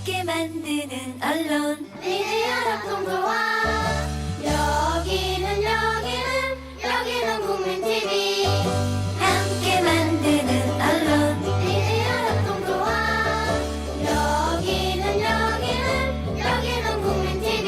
함께 만드는 언론 미디어 협동조합 여기는 국민 TV 함께 만드는 언론 미디어 협동조합 여기는 국민 TV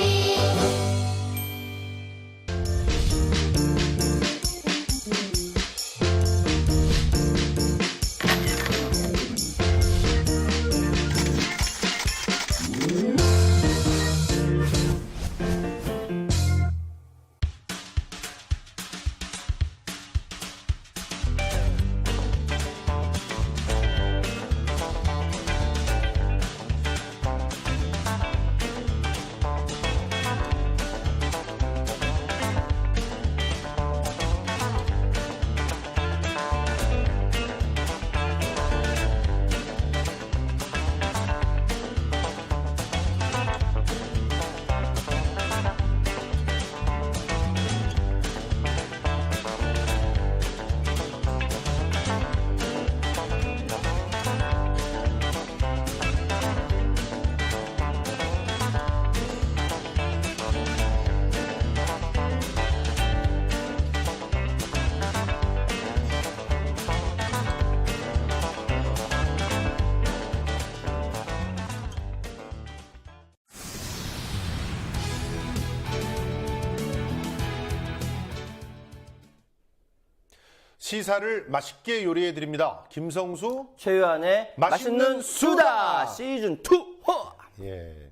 시사를 맛있게 요리해 드립니다. 김성수 최유한의 맛있는 수다 시즌 2. 예.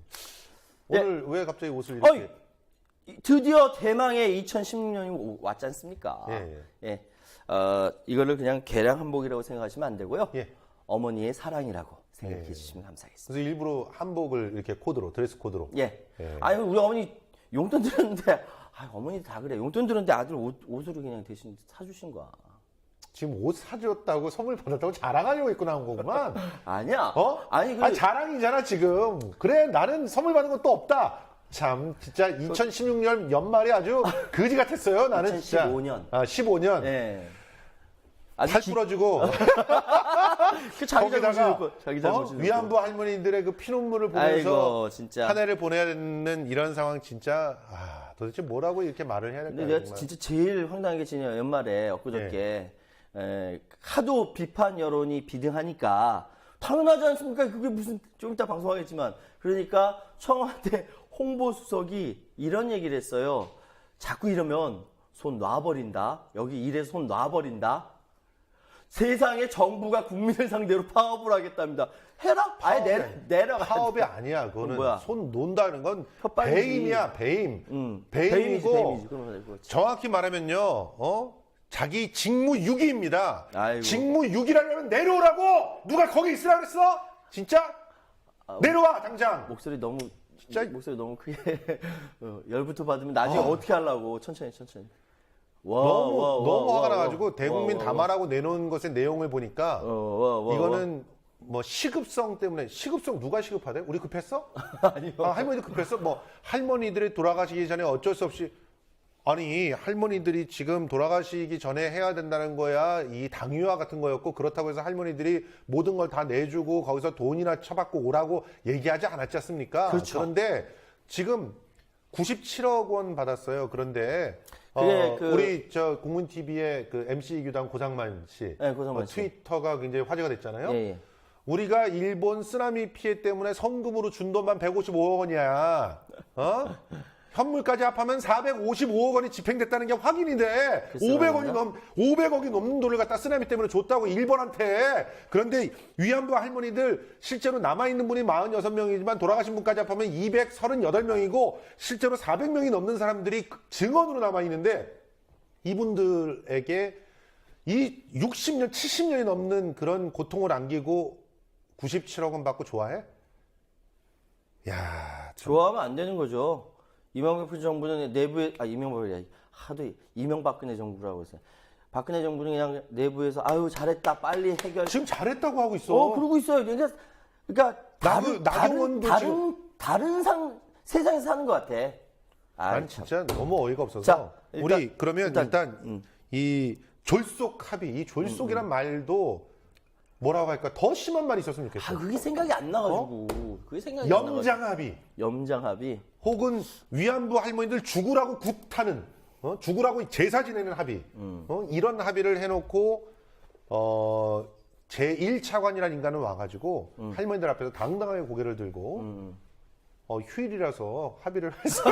오늘 왜 갑자기 옷을 이렇게? 드디어 대망의 2016년이 왔지 않습니까? 예. 이거를 그냥 개량 한복이라고 생각하시면 안 되고요. 예. 어머니의 사랑이라고 생각해 예. 주시면 감사하겠습니다. 그래서 일부러 한복을 이렇게 코드로 드레스 코드로. 예. 예. 아니 우리 어머니 용돈 들었는데 어머니 다 그래. 용돈 들었는데 아들 옷으로 그냥 대신 사주신 거야. 지금 옷 사줬다고 선물 받았다고 자랑하려고 입고 나온 거구만. 아니야. 어? 아니 자랑이잖아 지금. 그래 나는 선물 받은 것도 없다. 참 진짜 2016년 연말에 아주 거지 같았어요. 나는 2015년. 진짜. 15년. 예. 살 부러지고 그 자기 거기다가 잘못이 위안부 할머니들의 그 피눈물을 보면서 아이고, 진짜. 한 해를 보내야 되는 이런 상황 진짜 도대체 뭐라고 이렇게 말을 해야 근데 될까요? 내가 정말. 진짜 제일 황당한 게 지난 연말에 엊그저께 하도 비판 여론이 비등하니까 당연하지 않습니까? 그게 무슨 좀 이따 방송하겠지만 그러니까 청와대 홍보수석이 이런 얘기를 했어요. 자꾸 이러면 손 놔버린다. 여기 일에서 손 놔버린다. 세상에 정부가 국민을 상대로 파업을 하겠답니다. 해라. 아예 내려가. 파업이 아니야. 그거는 뭐야? 손 논다는 건 협박이지. 배임이야. 배임. 배임이지. 배임이고 그러면 그렇지. 정확히 말하면요. 자기 직무유기입니다. 아이고. 직무유기라면 내려오라고. 누가 거기 있으라 그랬어? 진짜? 내려와 당장. 목소리 너무 진짜? 목소리 너무 크게 열부터 받으면 나중에 어떻게 하려고 천천히 너무 화가 나가지고 대국민 담화라고 내놓은 것의 내용을 보니까 이거는 뭐 시급성 때문에 시급성 누가 시급하대? 우리 급했어? 아니요. 할머니도 급했어? 뭐 할머니들이 돌아가시기 전에 어쩔 수 없이 아니 할머니들이 지금 돌아가시기 전에 해야 된다는 거야 이 당위와 같은 거였고 그렇다고 해서 할머니들이 모든 걸 다 내주고 거기서 돈이나 쳐받고 오라고 얘기하지 않았지 않습니까? 그렇죠. 그런데 지금 97억 원 받았어요. 그런데 우리 저 국문 TV의 그 MC 교당 고상만 씨, 네, 고상만 씨. 트위터가 굉장히 화제가 됐잖아요. 예. 우리가 일본 쓰나미 피해 때문에 성금으로 준 돈만 155억 원이야. 현물까지 합하면 455억 원이 집행됐다는 게 확인이 돼. 500억이 넘는 돈을 갖다 쓰나미 때문에 줬다고 일본한테. 그런데 위안부 할머니들 실제로 남아있는 분이 46명이지만 돌아가신 분까지 합하면 238명이고 실제로 400명이 넘는 사람들이 증언으로 남아있는데 이분들에게 이 60년, 70년이 넘는 그런 고통을 안기고 97억 원 받고 좋아해? 야, 좋아하면 안 되는 거죠. 이명박 정부는 내부에 이명박근혜 정부라고 해서 박근혜 정부는 그냥 내부에서 아유 잘했다 빨리 해결. 지금 잘했다고 하고 있어. 그러고 있어요. 그러니까 나경원도 다른 세상에서 사는 것 같아. 난 진짜 너무 어이가 없어서. 자, 우리 그러면 일단 이 졸속 합의, 이 졸속이란 말도 뭐라고 할까 더 심한 말이 있었으면 좋겠어. 그게 생각이 안 나가지고. 그게 생각이 안 나가지고. 염장 합의. 염장 합의. 혹은 위안부 할머니들 죽으라고 굿하는, 죽으라고 제사 지내는 합의. 이런 합의를 해놓고, 제1차관이라는 인간은 와가지고 할머니들 앞에서 당당하게 고개를 들고, 휴일이라서 합의를 해서.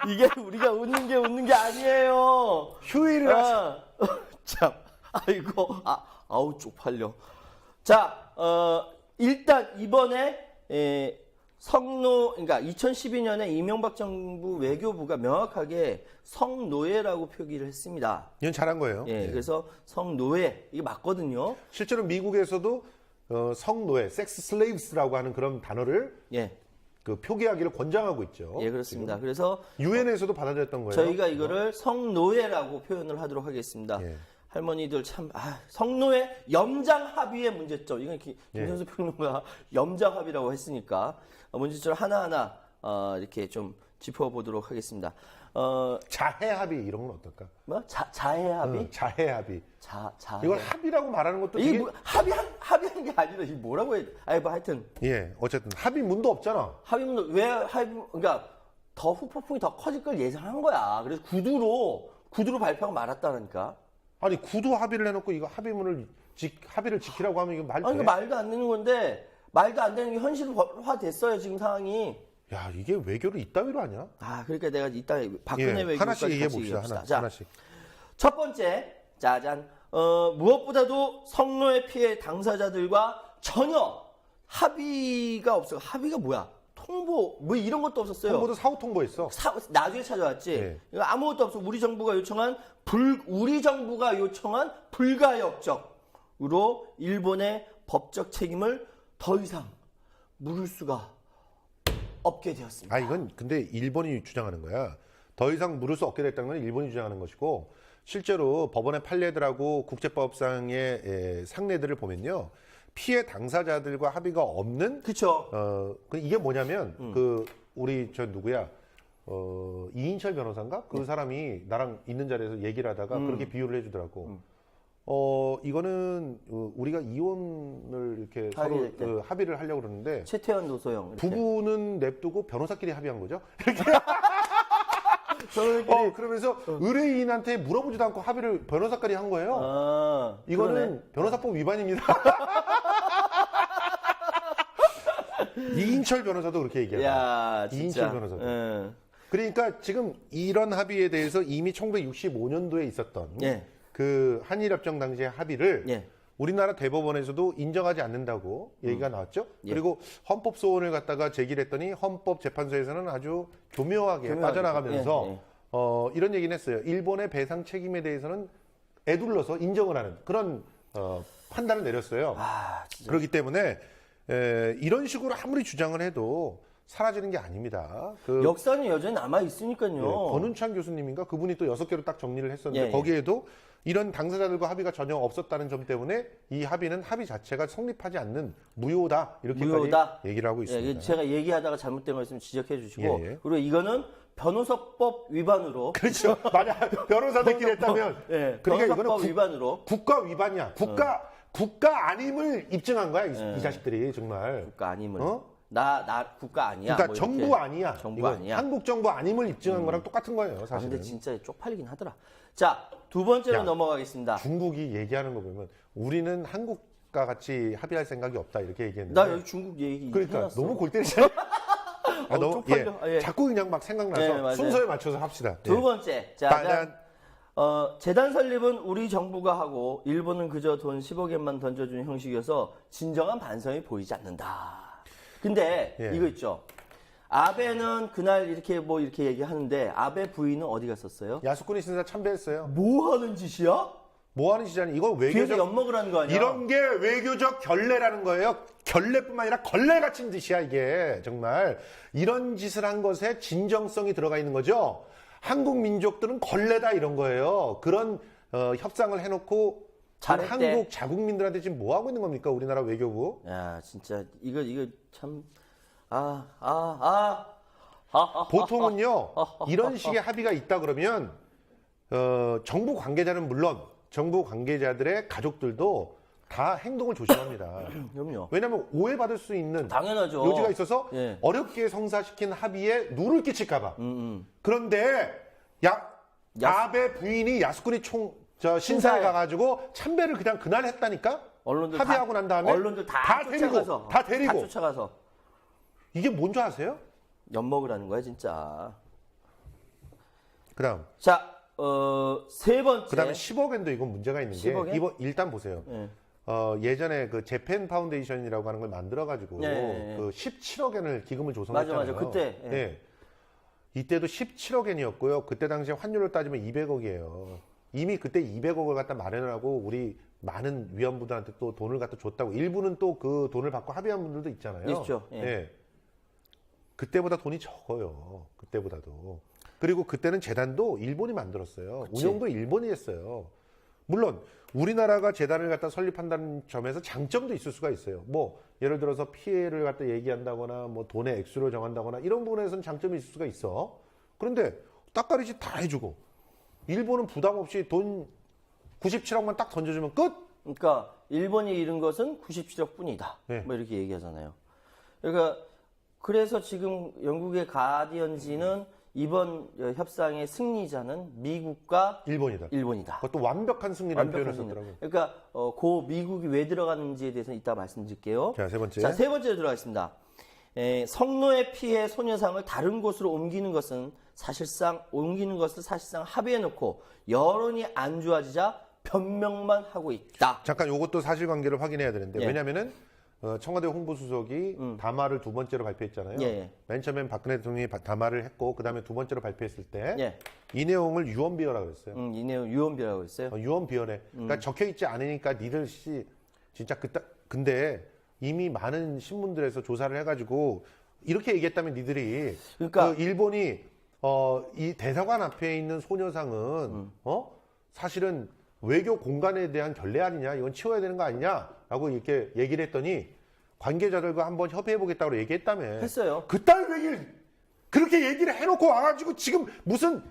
이게 우리가 웃는 게 아니에요. 휴일이라서. 참, 아이고, 아우 쪽팔려. 자, 일단 이번에 그러니까 2012년에 이명박 정부 외교부가 명확하게 성노예라고 표기를 했습니다. 이건 잘한 거예요. 예, 그래서 성노예 이게 맞거든요. 실제로 미국에서도 성노예, 섹스 슬레이브스라고 하는 그런 단어를 예, 그 표기하기를 권장하고 있죠. 예 그렇습니다. 그래서 유엔에서도 받아들였던 거예요. 저희가 이거를 성노예라고 표현을 하도록 하겠습니다. 예. 할머니들 참 성노예 염장 합의의 문제점. 이건 김선수 평론가 염장 합의라고 했으니까 문제점 하나하나 이렇게 좀 짚어보도록 하겠습니다. 자해 합의 이런 건 어떨까? 뭐 자해 합의? 자해 합의. 자해. 이걸 합의라고 말하는 것도 이게 되게 뭐, 합의한 게 아니라 이게 뭐라고 해? 뭐 하여튼 예, 어쨌든 합의문도 없잖아. 합의문 그러니까 더 후폭풍이 더 커질 걸 예상한 거야. 그래서 구두로 발표하고 말았다니까. 아니 구두 합의를 해놓고 이거 합의문을 합의를 지키라고 하면 이거 말돼? 아니, 그러니까 말도 안 되는 건데 말도 안 되는 게 현실화 됐어요 지금 상황이. 야 이게 외교를 이따위로 하냐? 그러니까 내가 이따 박근혜 외교까지 하나씩 얘기해 같이 봅시다. 얘기합시다. 자, 하나씩. 첫 번째, 짜잔. 무엇보다도 성노예 피해 당사자들과 전혀 합의가 없어요. 합의가 뭐야? 통보 뭐 이런 것도 없었어요. 홍보도 사후 통보했어. 나중에 찾아왔지. 예. 이거 아무것도 없어. 우리 정부가 요청한 불가역적으로 일본의 법적 책임을 더 이상 물을 수가 없게 되었습니다. 이건 근데 일본이 주장하는 거야. 더 이상 물을 수 없게 됐다는 건 일본이 주장하는 것이고 실제로 법원의 판례들하고 국제법상의 상례들을 보면요. 피해 당사자들과 합의가 없는 그렇죠. 이게 뭐냐면 우리 누구야? 이인철 변호사인가? 그 사람이 나랑 있는 자리에서 얘기를 하다가 그렇게 비유를 해주더라고. 이거는 우리가 이혼을 이렇게 서로 합의를 하려고 그러는데 최태원 노소영 이렇게. 부부는 냅두고 변호사끼리 합의한 거죠. 이렇게. 저희끼리 그러면서 의뢰인한테 물어보지도 않고 합의를 변호사끼리 한 거예요. 이거는 그러네. 변호사법 위반입니다. 이인철 변호사도 그렇게 얘기해요. 야, 진짜. 이인철 변호사도. 그러니까 지금 이런 합의에 대해서 이미 1965년도에 있었던 예. 그 한일협정 당시의 합의를 예. 우리나라 대법원에서도 인정하지 않는다고 얘기가 나왔죠. 예. 그리고 헌법소원을 갖다가 제기를 했더니 헌법재판소에서는 아주 교묘하게 빠져나가면서 예, 예. 이런 얘기는 했어요. 일본의 배상 책임에 대해서는 애둘러서 인정을 하는 그런 판단을 내렸어요. 진짜. 그렇기 때문에 이런 식으로 아무리 주장을 해도 사라지는 게 아닙니다. 역사는 여전히 남아 있으니까요. 권은창 교수님인가 그분이 또 6개로 딱 정리를 했었는데 예. 거기에도 이런 당사자들과 합의가 전혀 없었다는 점 때문에 이 합의는 합의 자체가 성립하지 않는 무효다 이렇게까지 얘기를 하고 있습니다. 제가 얘기하다가 잘못된 거 있으면 지적해 주시고 예. 그리고 이거는 변호사법 위반으로 그렇죠. 만약 변호사들끼리 했다면 예, 그러니까 변호사법 이거는 위반으로 국가 위반이야. 국가 아님을 입증한 거야 이 자식들이 정말. 국가 아님을 어? 나 국가 아니야. 그러니까 뭐 정부 이렇게. 아니야. 정부 이거 아니야. 한국 정부 아님을 입증한 거랑 똑같은 거예요, 사실은. 근데 진짜 쪽팔리긴 하더라. 자, 두 번째로 야, 넘어가겠습니다. 중국이 얘기하는 거 보면 우리는 한국과 같이 합의할 생각이 없다 이렇게 얘기했는데. 나 여기 중국 얘기 그러니까 해놨어. 너무 골 때리잖아. 너무 쪽팔려. 예. 자꾸 그냥 막 생각나서 예, 맞아요. 순서에 맞춰서 합시다. 두 예. 번째, 빠단. 재단 설립은 우리 정부가 하고 일본은 그저 돈 10억엔만 던져주는 형식이어서 진정한 반성이 보이지 않는다. 근데 예. 이거 있죠. 아베는 그날 이렇게 얘기하는데 아베 부인은 어디 갔었어요? 야수꾼이 신사 참배했어요. 뭐 하는 짓이야? 뭐 하는 시잖아요. 이거 뒤에서 외교적 엿먹으라는 거 아니야? 이런 게 외교적 결례라는 거예요. 결례뿐만 아니라 걸레 같은 짓이야 이게 정말 이런 짓을 한 것에 진정성이 들어가 있는 거죠. 한국 민족들은 걸레다 이런 거예요. 그런 협상을 해놓고 잘했대. 한국 자국민들한테 지금 뭐 하고 있는 겁니까 우리나라 외교부? 야 진짜 이거 참 보통은요 이런 식의 합의가 있다 그러면 정부 관계자는 물론 정부 관계자들의 가족들도 다 행동을 조심합니다. 그럼요. 왜냐하면 오해받을 수 있는 당연하죠. 요지가 있어서 예. 어렵게 성사시킨 합의에 누를 끼칠까봐. 그런데 아베 부인이 야스쿠니 신사에 신사에. 가가지고 참배를 그냥 그날 했다니까? 언론들 합의하고 난 다음에 언론들 다 쫓아가서 다 데리고 다 쫓아가서 이게 뭔지 아세요? 엿먹으라는 거야 진짜. 그다음 자, 세 번째. 그다음에 10억엔도 이건 문제가 있는 게 10억 엔? 이번 일단 보세요. 예. 예전에 그 재팬 파운데이션이라고 하는 걸 만들어가지고 예. 그 17억엔을 기금을 조성했잖아요. 맞아. 그때. 예. 예. 이때도 17억엔이었고요. 그때 당시에 환율로 따지면 200억이에요. 이미 그때 200억을 갖다 마련을 하고 우리 많은 위원분들한테 또 돈을 갖다 줬다고 일부는 또 그 돈을 받고 합의한 분들도 있잖아요. 있죠. 예. 예. 그때보다 돈이 적어요. 그때보다도. 그리고 그때는 재단도 일본이 만들었어요. 그치. 운영도 일본이 했어요. 물론 우리나라가 재단을 갖다 설립한다는 점에서 장점도 있을 수가 있어요. 뭐 예를 들어서 피해를 갖다 얘기한다거나 뭐 돈의 액수를 정한다거나 이런 부분에서는 장점이 있을 수가 있어. 그런데 딱가리지 다 해주고 일본은 부담 없이 돈 97억만 딱 던져주면 끝. 그러니까 일본이 잃은 것은 97억 뿐이다. 네. 뭐 이렇게 얘기하잖아요. 그러니까 그래서 지금 영국의 가디언지는 이번 협상의 승리자는 미국과 일본이다. 일본이다. 그것도 완벽한 승리라는 표현을 완벽한 썼더라고요. 그러니까 고 미국이 왜 들어가는지에 대해서는 이따 말씀드릴게요. 자, 세 번째. 자, 세 번째로 들어가겠습니다. 성노예 피해 소녀상을 다른 곳으로 옮기는 것을 사실상 합의해놓고 여론이 안 좋아지자 변명만 하고 있다. 잠깐 요것도 사실관계를 확인해야 되는데 예. 왜냐면은 청와대 홍보수석이 담화를 두 번째로 발표했잖아요. 예. 맨 처음엔 박근혜 대통령이 담화를 했고 그 다음에 두 번째로 발표했을 때 이 예. 내용을 유언비어라고 그랬어요. 이 내용 유언비라고 했어요. 유언비어래. 그러니까 적혀 있지 않으니까 니들 진짜 근데 이미 많은 신문들에서 조사를 해가지고 이렇게 얘기했다면 니들이 그러니까 그 일본이 이 대사관 앞에 있는 소녀상은 사실은 외교 공간에 대한 결례 아니냐, 이건 치워야 되는 거 아니냐라고 이렇게 얘기를 했더니 관계자들과 한번 협의해보겠다고 얘기했다며. 했어요. 그딴 얘기를 그렇게 얘기를 해놓고 와가지고 지금 무슨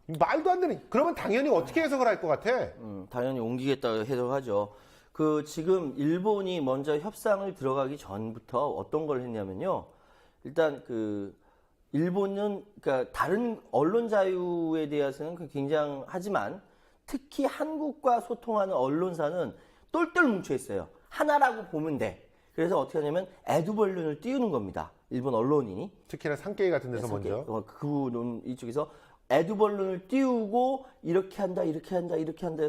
말도 안 되는. 그러면 당연히 어떻게 해석을 할 것 같아? 당연히 옮기겠다고 해석하죠. 지금 일본이 먼저 협상을 들어가기 전부터 어떤 걸 했냐면요. 일단 일본은 그러니까 다른 언론 자유에 대해서는 굉장하지만 특히 한국과 소통하는 언론사는 똘똘 뭉쳐 있어요. 하나라고 보면 돼. 그래서 어떻게 하냐면 에드벌룬을 띄우는 겁니다. 일본 언론이. 특히나 산케이 같은 데서 산케이. 먼저. 이쪽에서 에드벌룬을 띄우고 이렇게 한다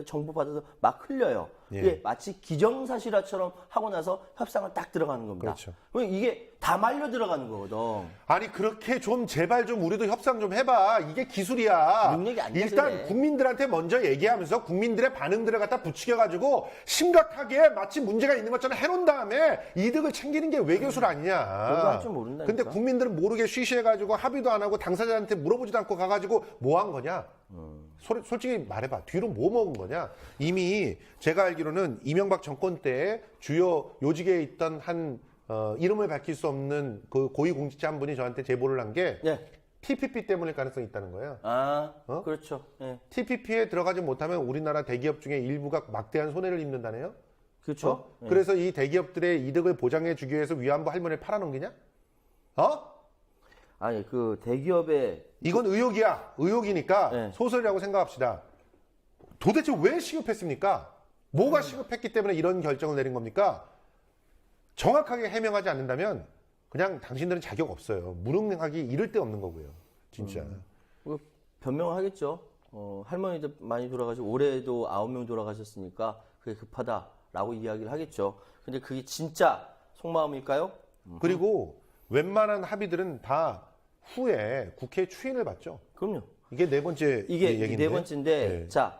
정보 받아서 막 흘려요. 예. 이게 마치 기정사실화처럼 하고 나서 협상을 딱 들어가는 겁니다. 그렇죠. 그럼 이게 다 말려 들어가는 거거든. 아니 그렇게 좀 제발 좀 우리도 협상 좀 해봐. 이게 기술이야. 능력이 안 돼서 일단 그래. 국민들한테 먼저 얘기하면서 국민들의 반응들을 갖다 부추겨가지고 심각하게 마치 문제가 있는 것처럼 해놓은 다음에 이득을 챙기는 게 외교술 아니냐. 그거 할 줄 모른다니까. 근데 국민들은 모르게 쉬쉬해가지고 합의도 안 하고 당사자한테 물어보지도 않고 가가지고 뭐 한 거냐. 솔직히 말해봐. 뒤로 뭐 먹은 거냐. 이미 제가 알기로는 이명박 정권 때 주요 요직에 있던 이름을 밝힐 수 없는 그 고위공직자 한 분이 저한테 제보를 한 게 예. TPP 때문일 가능성이 있다는 거예요. 그렇죠. 예. TPP에 들어가지 못하면 우리나라 대기업 중에 일부가 막대한 손해를 입는다네요. 그렇죠. 예. 그래서 이 대기업들의 이득을 보장해 주기 위해서 위안부 할머니를 팔아넘기냐? 아니 대기업의 이건 의혹이니까 네. 소설이라고 생각합시다. 도대체 왜 시급했습니까? 뭐가 시급했기 때문에 이런 결정을 내린 겁니까? 정확하게 해명하지 않는다면 그냥 당신들은 자격 없어요. 무능하기 이를 데 없는 거고요. 진짜. 변명을 하겠죠. 할머니들 많이 돌아가시고 올해도 9명 돌아가셨으니까 그게 급하다라고 이야기를 하겠죠. 근데 그게 진짜 속마음일까요? 그리고 웬만한 합의들은 다 후에 국회 추인을 받죠. 그럼요. 이게 네 번째 이게 얘기인데. 네 번째인데, 네. 자,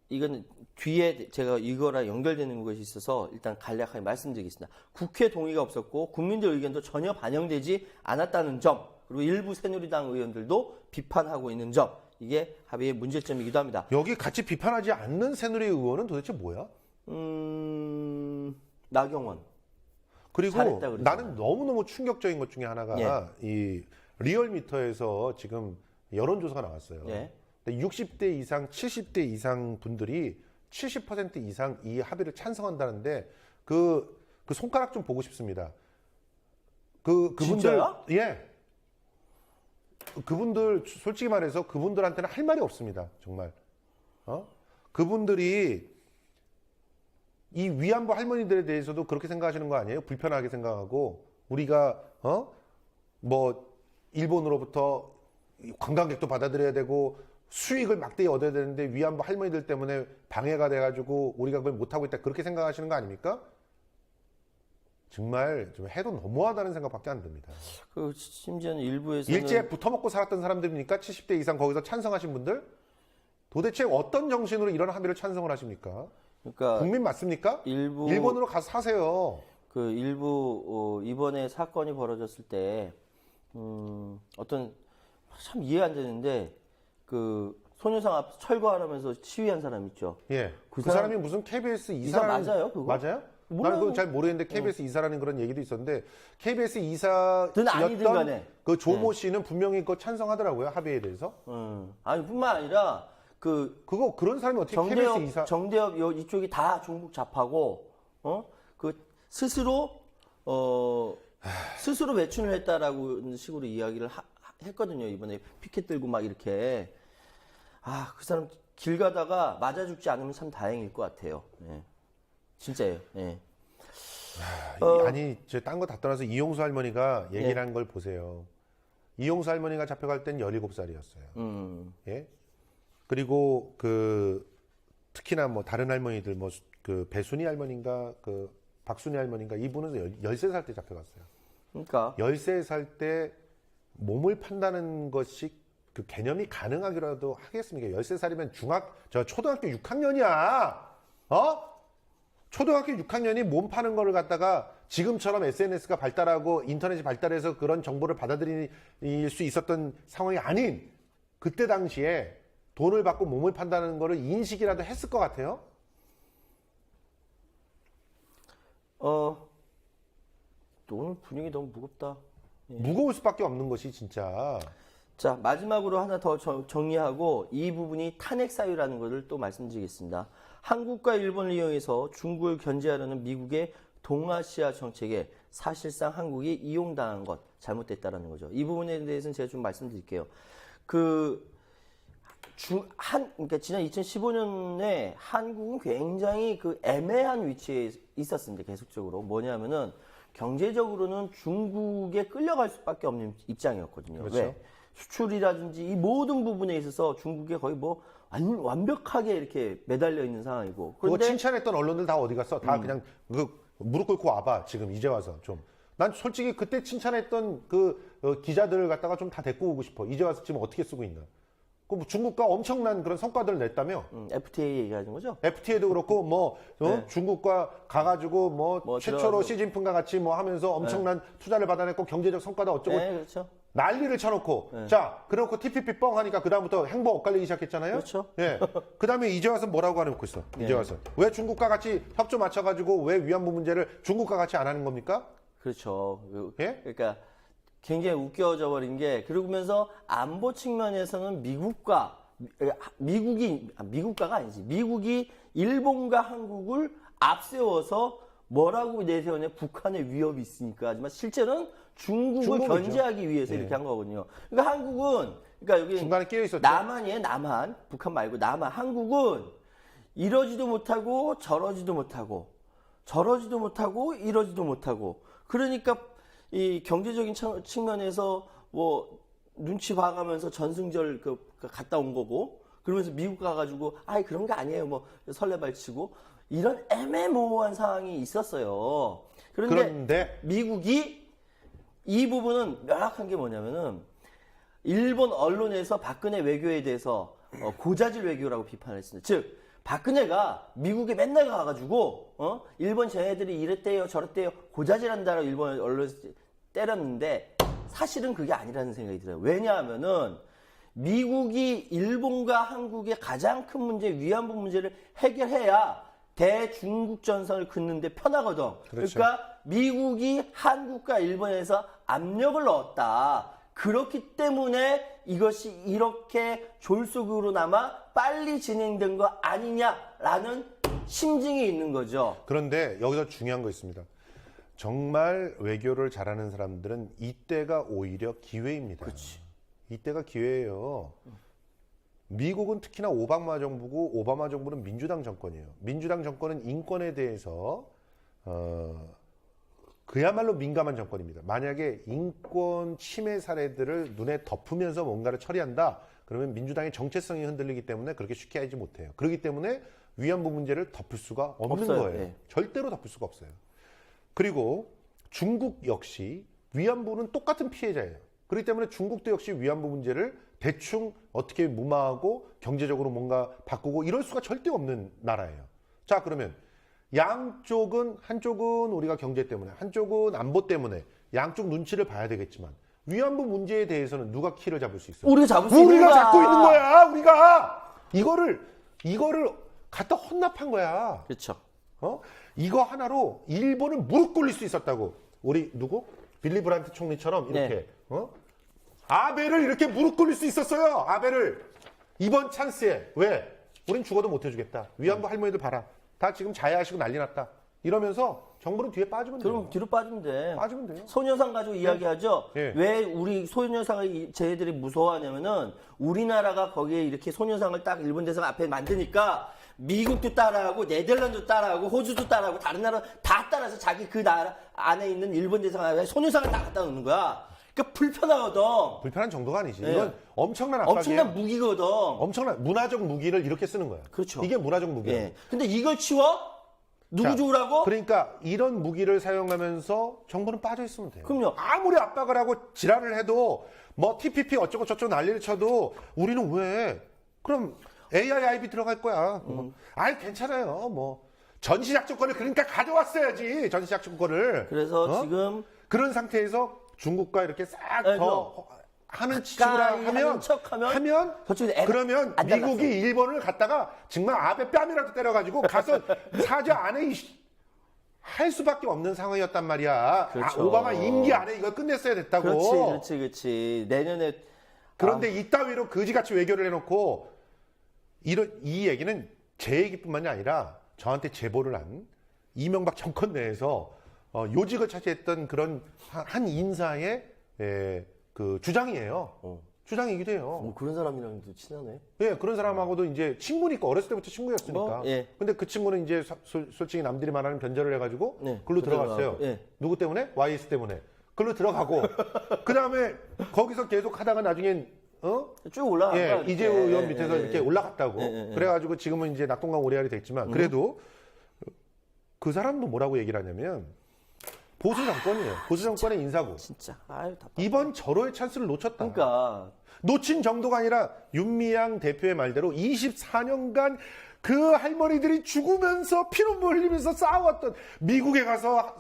이건 뒤에 제가 이거랑 연결되는 것이 있어서 일단 간략하게 말씀드리겠습니다. 국회 동의가 없었고 국민들 의견도 전혀 반영되지 않았다는 점, 그리고 일부 새누리당 의원들도 비판하고 있는 점, 이게 합의의 문제점이기도 합니다. 여기 같이 비판하지 않는 새누리 의원은 도대체 뭐야? 나경원. 그리고 잘했다 그러잖아요. 나는 너무너무 충격적인 것 중에 하나가 예. 이 리얼미터에서 지금 여론조사가 나왔어요. 예. 근데 60대 이상, 70대 이상 분들이 70% 이상 이 합의를 찬성한다는데 그 손가락 좀 보고 싶습니다. 그분들 진짜요? 예. 그분들 솔직히 말해서 그분들한테는 할 말이 없습니다. 정말. 그분들이 이 위안부 할머니들에 대해서도 그렇게 생각하시는 거 아니에요? 불편하게 생각하고 우리가 뭐 일본으로부터 관광객도 받아들여야 되고 수익을 막대히 얻어야 되는데 위안부 할머니들 때문에 방해가 돼가지고 우리가 그걸 못하고 있다 그렇게 생각하시는 거 아닙니까? 정말 좀 해도 너무하다는 생각밖에 안 듭니다. 그 심지어는 일부에서는 일제에 붙어먹고 살았던 사람들입니까? 70대 이상 거기서 찬성하신 분들? 도대체 어떤 정신으로 이런 합의를 찬성을 하십니까? 그러니까 국민 맞습니까? 일본으로 가서 사세요. 그 일부 이번에 사건이 벌어졌을 때 어떤 참 이해 안 되는데 그 소녀상 앞 철거하라면서 시위한 사람 있죠. 예. 그 그 사람이 무슨 KBS 이사라는 맞아요, 그거? 맞아요? 몰라요. 나는 그건 잘 모르겠는데 KBS 이사라는 그런 얘기도 있었는데 KBS 든 아니든 이사였던 간에. 그 조모 씨는 분명히 그거 찬성하더라고요. 합의에 대해서. 아니 뿐만 아니라 그 그런 사람이 어떻게 KBS 이사 정대협 이쪽이 다 종북 좌파고 그 스스로 매춘을 했다라고 식으로 이야기를 했거든요. 이번에 피켓 들고 막 이렇게 그 사람 길 가다가 맞아 죽지 않으면 참 다행일 것 같아요. 예. 진짜예요. 예. 아니 저 딴 거 다 떠나서 이용수 할머니가 얘기를 한 걸 보세요. 이용수 할머니가 잡혀갈 땐 17살이었어요. 예. 그리고 특히나 뭐 다른 할머니들 뭐 그 배순이 할머니인가 그 박순이 할머니인가 이분은 13살 때 잡혀갔어요. 그러니까 13살 때 몸을 판다는 것이 그 개념이 가능하기라도 하겠습니까? 13살이면 초등학교 6학년이야. 초등학교 6학년이 몸 파는 거를 갖다가 지금처럼 SNS가 발달하고 인터넷이 발달해서 그런 정보를 받아들일 수 있었던 상황이 아닌 그때 당시에 돈을 받고 몸을 판다는 거를 인식이라도 했을 것 같아요. 오늘 분위기 너무 무겁다. 무거울 수밖에 없는 것이 진짜. 자, 마지막으로 하나 더 정리하고 이 부분이 탄핵 사유라는 것을 또 말씀드리겠습니다. 한국과 일본을 이용해서 중국을 견제하려는 미국의 동아시아 정책에 사실상 한국이 이용당한 것, 잘못됐다라는 거죠. 이 부분에 대해서는 제가 좀 말씀드릴게요. 그러니까 지난 2015년에 한국은 굉장히 그 애매한 위치에 있었습니다. 계속적으로. 뭐냐면은 경제적으로는 중국에 끌려갈 수밖에 없는 입장이었거든요. 그렇죠. 왜? 수출이라든지 이 모든 부분에 있어서 중국에 거의 뭐 완벽하게 이렇게 매달려 있는 상황이고. 그거 그런데 칭찬했던 언론들 다 어디 갔어? 다 그냥 무릎 꿇고 와봐. 지금 이제 와서 좀. 난 솔직히 그때 칭찬했던 기자들을 갖다가 좀 다 데리고 오고 싶어. 이제 와서 지금 어떻게 쓰고 있나? 뭐 중국과 엄청난 그런 성과들을 냈다며? FTA 얘기하는 거죠? FTA도 그렇고 네. 중국과 가가지고 뭐 최초로 들어가서. 시진핑과 같이 하면서 엄청난 투자를 받아냈고 경제적 성과도 어쩌고 네, 그렇죠. 난리를 쳐놓고 자 그래놓고 TPP 뻥 하니까 그 다음부터 행보 엇갈리기 시작했잖아요. 그렇죠. 예. 그 다음에 이제 와서 뭐라고 해놓고 있어? 이제 와서 왜 중국과 같이 협조 맞춰가지고 왜 위안부 문제를 중국과 같이 안 하는 겁니까? 그렇죠. 예? 그러니까 굉장히 웃겨져 버린 게 그러면서 안보 측면에서는 미국가가 아니지. 미국이 일본과 한국을 앞세워서 뭐라고 내세우냐 북한의 위협이 있으니까 하지만 실제는 중국을 중국이죠. 견제하기 위해서 이렇게 한 거거든요. 그러니까 한국은 여기 중간에 끼어 있었죠. 남한이에요. 남한. 북한 말고 남한. 한국은 이러지도 못하고 저러지도 못하고 이러지도 못하고 그러니까 이 경제적인 측면에서 뭐 눈치 봐가면서 전승절 갔다 온 거고 그러면서 미국 가가지고 그런 게 아니에요 뭐 설레발치고 이런 애매모호한 상황이 있었어요. 그런데 미국이 이 부분은 명확한 게 뭐냐면은 일본 언론에서 박근혜 외교에 대해서 고자질 외교라고 비판을 했습니다. 즉 박근혜가 미국에 맨날 가가지고 일본 쟤네들이 이랬대요 저랬대요 고자질한다라고 일본 언론에서 때렸는데 사실은 그게 아니라는 생각이 들어요. 왜냐하면은 미국이 일본과 한국의 가장 큰 문제 위안부 문제를 해결해야 대중국 전선을 긋는데 편하거든. 그렇죠. 그러니까 미국이 한국과 일본에서 압력을 넣었다. 그렇기 때문에 이것이 이렇게 졸속으로나마 빨리 진행된 거 아니냐 된다라는 심증이 있는 거죠. 그런데 여기서 중요한 거 있습니다. 정말 외교를 잘하는 사람들은 이때가 오히려 기회입니다. 이때가 기회예요. 미국은 특히나 오바마 정부고 오바마 정부는 민주당 정권이에요. 민주당 정권은 인권에 대해서 그야말로 민감한 정권입니다. 만약에 인권 침해 사례들을 눈에 덮으면서 뭔가를 처리한다. 그러면 민주당의 정체성이 흔들리기 때문에 그렇게 쉽게 하지 못해요. 그렇기 때문에 위안부 문제를 덮을 수가 없는 없어요. 거예요. 예. 절대로 덮을 수가 없어요. 그리고 중국 역시 위안부는 똑같은 피해자예요. 그렇기 때문에 중국도 역시 위안부 문제를 대충 어떻게 무마하고 경제적으로 뭔가 바꾸고 이럴 수가 절대 없는 나라예요. 자, 그러면 양쪽은 한쪽은 우리가 경제 때문에 한쪽은 안보 때문에 양쪽 눈치를 봐야 되겠지만 위안부 문제에 대해서는 누가 키를 잡을 수 있어요? 우리가 잡을 수 있는 우리가 거야. 잡고 있는 거야. 우리가 이거를 갖다 혼납한 거야. 그렇죠. 이거 하나로 일본은 무릎 꿇릴 수 있었다고. 우리 누구? 빌리 브란트 총리처럼 이렇게 네. 아베를 이렇게 무릎 꿇릴 수 있었어요. 아베를 이번 찬스에 왜? 우린 죽어도 못 해주겠다. 위안부 할머니들 봐라. 다 지금 자해하시고 난리 났다. 이러면서 정부는 뒤에 빠지면 돼요. 그럼 뒤로 빠지면 돼. 빠지면 돼요. 소녀상 가지고 이야기하죠. 예. 왜 우리 소녀상을 쟤들이 무서워하냐면은 우리나라가 거기에 이렇게 소녀상을 딱 일본 대사관 앞에 만드니까 미국도 따라하고 네덜란드도 따라하고 호주도 따라하고 다른 나라 다 따라서 자기 그 나라 안에 있는 일본 대사관에 소녀상을 다 갖다 놓는 거야. 그러니까 불편하거든. 불편한 정도가 아니지. 예. 이건 엄청난 압박이에요. 엄청난 무기거든. 엄청난 문화적 무기를 이렇게 쓰는 거야. 그렇죠. 이게 문화적 무기야. 예. 근데 이걸 치워? 누구 자, 좋으라고? 그러니까 이런 무기를 사용하면서 정부는 빠져 있으면 돼요. 그럼요. 아무리 압박을 하고 지랄을 해도 뭐 TPP 어쩌고 저쩌고 난리를 쳐도 우리는 왜? 그럼 AIIB 들어갈 거야. 아이 괜찮아요. 뭐 전시작전권을 그러니까 가져왔어야지. 전시작전권을. 그래서 지금 그런 상태에서 중국과 이렇게 싹 네, 더 하는 가까이 식으로 하는 척하면 저쪽에서 애가 그러면 안 달랐어. 미국이 일본을 갖다가 정말 앞에 뺨이라도 때려가지고 가서 사저 안에 할 수밖에 없는 상황이었단 말이야. 그렇죠. 오바마 임기 안에 이걸 끝냈어야 됐다고. 그렇지. 내년에 그런데 이따위로 거지같이 외교를 해놓고 이 얘기는 제 얘기뿐만이 아니라 저한테 제보를 한 이명박 정권 내에서 요직을 차지했던 그런 한 인사의 그 주장이에요. 주장이기도 해요. 그런 사람이랑도 친하네. 예, 그런 사람하고도 이제 친구니까 어렸을 때부터 친구였으니까. 예. 근데 그 친구는 이제 솔직히 남들이 말하는 변절을 해가지고 네, 글로 들어갔어요. 예. 누구 때문에? YS 때문에. 글로 들어가고 그 다음에 거기서 계속 하다가 나중엔 쭉 올라간 거야. 예, 이렇게. 이재호 의원 밑에서 이렇게 올라갔다고. 예. 그래가지고 지금은 이제 낙동강 오리알이 됐지만 그래도 그 사람도 뭐라고 얘기를 하냐면 보수 정권이에요. 보수 정권의 인사고. 진짜. 아유, 답답. 이번 절호의 찬스를 놓쳤다. 그러니까 놓친 정도가 아니라 윤미향 대표의 말대로 24년간 그 할머니들이 죽으면서 피눈물 흘리면서 싸웠던 미국에 가서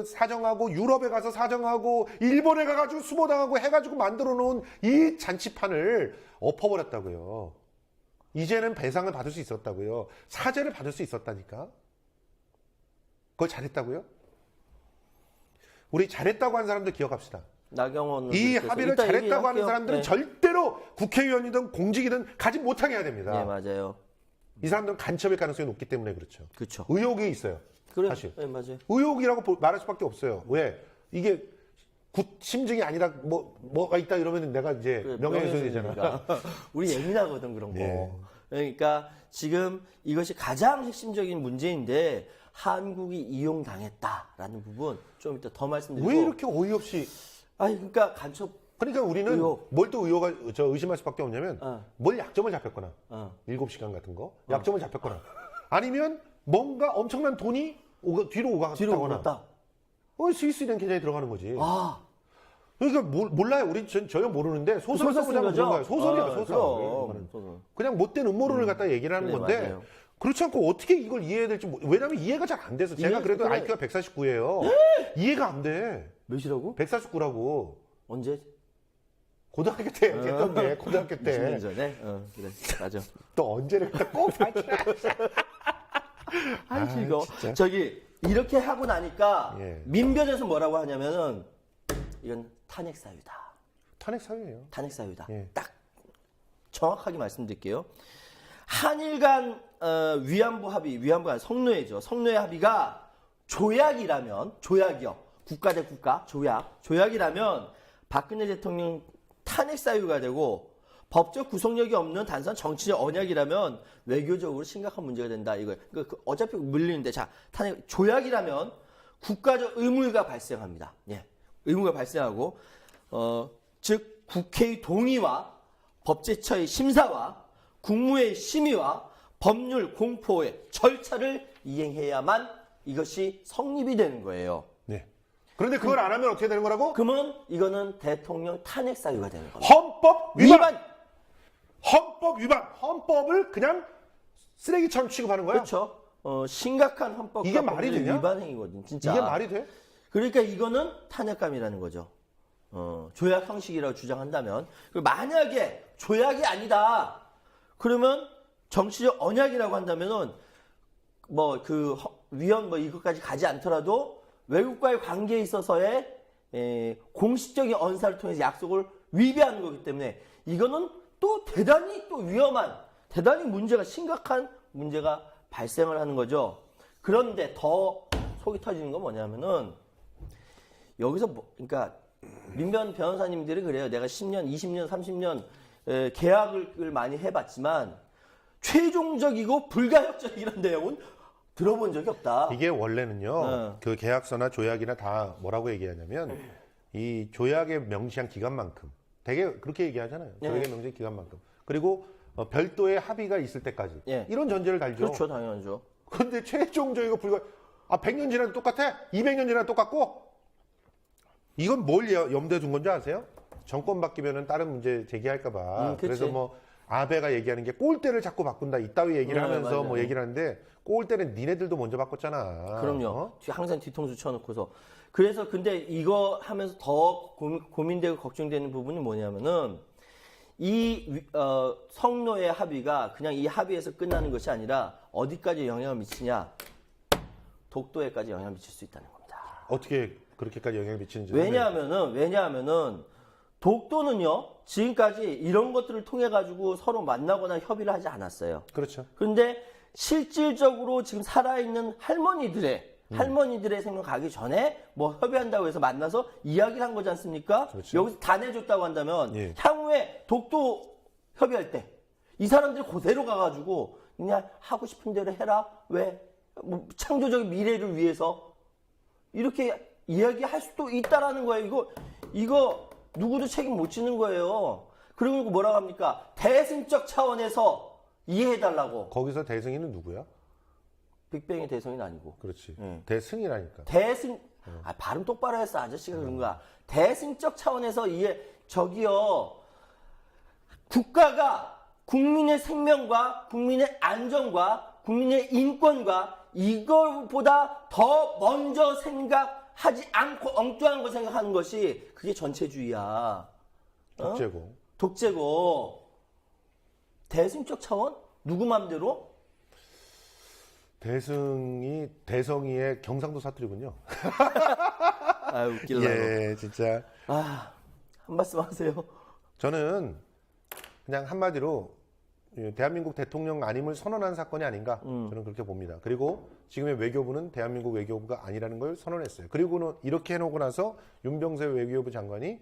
사정하고 유럽에 가서 사정하고 일본에 가가지고 수모당하고 해가지고 만들어 놓은 이 잔치판을 엎어버렸다고요. 이제는 배상을 받을 수 있었다고요. 사죄를 받을 수 있었다니까. 그걸 잘했다고요? 우리 잘했다고 하는 사람들 기억합시다. 나경원 이 의원께서 합의를 이따 잘했다고 하는 얘기할게요. 사람들은 네. 절대로 국회의원이든 공직이든 가지 못하게 해야 됩니다. 네, 맞아요. 이 사람들은 간첩일 가능성이 높기 때문에 그렇죠. 그렇죠. 의혹이 있어요. 그래. 사실. 네, 맞아요. 의혹이라고 말할 수밖에 없어요. 왜? 이게 심증이 아니라 뭐가 있다 이러면 내가 이제 그래, 명예훼손이잖아. 명예훼손이니까. 우리 예민하거든 그런 거. 예. 그러니까 지금 이것이 가장 핵심적인 문제인데 한국이 이용당했다라는 부분 좀 이따 더 말씀드리고. 왜 이렇게 어이없이? 아니 그러니까 간첩. 그러니까 우리는 의혹. 뭘 또 의심할 수밖에 없냐면 뭘 약점을 잡혔거나 7시간 같은 거 약점을 잡혔거나 아니면 뭔가 엄청난 돈이 뒤로 오갔다거나 갔다. 스위스는 계좌에 들어가는 거지. 아. 그러니까 몰라요. 우리 전혀 모르는데 소설 써보자면 그런 거예요. 소설이야, 소설. 그럼. 그냥 못된 음모론을 갖다 얘기를 하는 네, 건데 맞아요. 그렇지 않고 어떻게 이걸 이해해야 될지 왜냐면 이해가 잘 안 돼서 제가 그래도 그래. IQ가 149예요. 이해가 안 돼. 몇이라고? 149라고. 언제? 고등학교 때 했던 게 고등학교 20년 때. 전에? 그래. 맞아. 또 언제를 갖다 꼭 아이 즐거워. 저기 이렇게 하고 나니까 예. 민변에서 뭐라고 하냐면은 이건 탄핵 사유다. 탄핵 사유예요. 탄핵 사유다. 예. 딱 정확하게 말씀드릴게요. 한일 간 위안부 합의, 위안부가 아니라 성노예죠. 성노예 합의가 조약이라면, 조약이요. 국가 대 국가, 조약이라면 박근혜 대통령 탄핵 사유가 되고 법적 구속력이 없는 단순한 정치적 언약이라면 외교적으로 심각한 문제가 된다. 이거 어차피 물리는데 자 탄핵 조약이라면 국가적 의무가 발생합니다. 예, 의무가 발생하고 즉 국회의 동의와 법제처의 심사와 국무회의 심의와 법률 공포의 절차를 이행해야만 이것이 성립이 되는 거예요. 네. 그런데 그걸 안 하면 어떻게 되는 거라고? 그러면 이거는 대통령 탄핵 사유가 되는 겁니다. 헌법 위반. 헌법 위반. 헌법을 그냥 쓰레기처럼 취급하는 거야? 그렇죠. 심각한 헌법과 이게 말이 법률 되냐? 위반 행위거든, 진짜. 이게 말이 돼? 그러니까 이거는 탄핵감이라는 거죠. 조약 형식이라고 주장한다면, 그리고 만약에 조약이 아니다. 그러면 정치적 언약이라고 한다면은 위헌 이것까지 가지 않더라도 외국과의 관계에 있어서의 공식적인 언사를 통해서 약속을 위배하는 거기 때문에 이거는 또 대단히 또 위험한, 대단히 심각한 문제가 발생을 하는 거죠. 그런데 더 속이 터지는 건 뭐냐면은 여기서 그러니까 민변 변호사님들이 그래요. 내가 10년, 20년, 30년 계약을 많이 해봤지만 최종적이고 불가역적 이런 내용은 들어본 적이 없다. 이게 원래는요. 그 계약서나 조약이나 다 뭐라고 얘기하냐면 이 조약에 명시한 기간만큼 되게 그렇게 얘기하잖아요. 조약에 명시한 기간만큼. 그리고 별도의 합의가 있을 때까지. 이런 전제를 달죠. 그렇죠. 당연하죠. 근데 최종적이고 100년 지나도 똑같아? 200년 지나도 똑같고? 이건 뭘 염두에 둔 건지 아세요? 정권 바뀌면은 다른 문제 제기할까봐. 그래서 아베가 얘기하는 게 꼴대를 자꾸 바꾼다. 이따위 얘기를 하면서 맞아요. 얘기를 하는데 꼴대는 니네들도 먼저 바꿨잖아. 그럼요. 항상 뒤통수 쳐놓고서. 그래서 근데 이거 하면서 더 고민되고 걱정되는 부분이 뭐냐면은 이 성노예 합의가 그냥 이 합의에서 끝나는 것이 아니라 어디까지 영향을 미치냐? 독도에까지 영향을 미칠 수 있다는 겁니다. 어떻게 그렇게까지 영향을 미치는지. 왜냐하면은 독도는요 지금까지 이런 것들을 통해 가지고 서로 만나거나 협의를 하지 않았어요. 그렇죠. 그런데 실질적으로 지금 살아있는 할머니들의 생명 가기 전에 협의한다고 해서 만나서 이야기를 한 거지 않습니까? 그렇죠. 여기서 다 내줬다고 한다면 예. 향후에 독도 협의할 때 이 사람들이 그대로 가가지고 그냥 하고 싶은 대로 해라. 왜? 창조적인 미래를 위해서 이렇게 이야기할 수도 있다라는 거예요. 이거 누구도 책임 못 지는 거예요. 그리고 뭐라고 합니까? 대승적 차원에서 이해해달라고. 거기서 대승이는 누구야? 빅뱅의 대성이는 아니고. 그렇지. 대승이라니까. 발음 똑바로 했어. 아저씨가 그런 거야. 대승적 차원에서 저기요. 국가가 국민의 생명과 국민의 안전과 국민의 인권과 이걸보다 더 먼저 생각하지 않고 엉뚱한 거 생각하는 것이 그게 전체주의야. 독재고. 대승적 차원? 누구 맘대로? 대성이의 경상도 사투리군요. 웃기려고. 예, 진짜. 한 말씀 하세요. 저는 그냥 한마디로 대한민국 대통령 아님을 선언한 사건이 아닌가 저는 그렇게 봅니다. 그리고 지금의 외교부는 대한민국 외교부가 아니라는 걸 선언했어요. 그리고는 이렇게 해놓고 나서 윤병세 외교부 장관이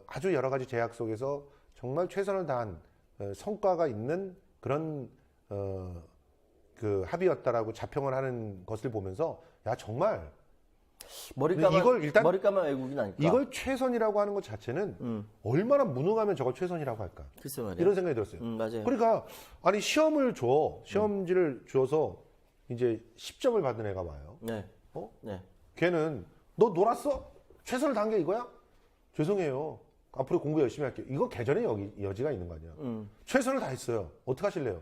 아주 여러 가지 제약 속에서 정말 최선을 다한 성과가 있는 그런 그 합의였다라고 자평을 하는 것을 보면서 야 정말 머리까만 외국인 아닐까? 이걸 최선이라고 하는 것 자체는 얼마나 무능하면 저걸 최선이라고 할까? 글쎄 말이야. 이런 생각이 들었어요. 맞아요. 그러니까 아니 시험지를 줘서 이제 10점을 받은 애가 와요. 네. 네. 걔는 너 놀았어? 최선을 다한 게 이거야? 죄송해요. 앞으로 공부 열심히 할게요. 이거 개전의 여지가 있는 거 아니야. 최선을 다했어요. 어떻게 하실래요?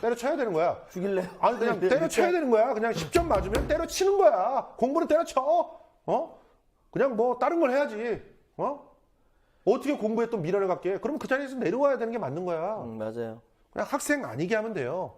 때려쳐야 되는 거야. 죽일래요? 아니 그냥 때려쳐야 되는 거야. 그냥 10점 맞으면 때려치는 거야. 공부는 때려쳐. 그냥 다른 걸 해야지. 어떻게 공부에 또 미련을 갖게? 그러면 그 자리에서 내려와야 되는 게 맞는 거야. 맞아요. 그냥 학생 아니게 하면 돼요.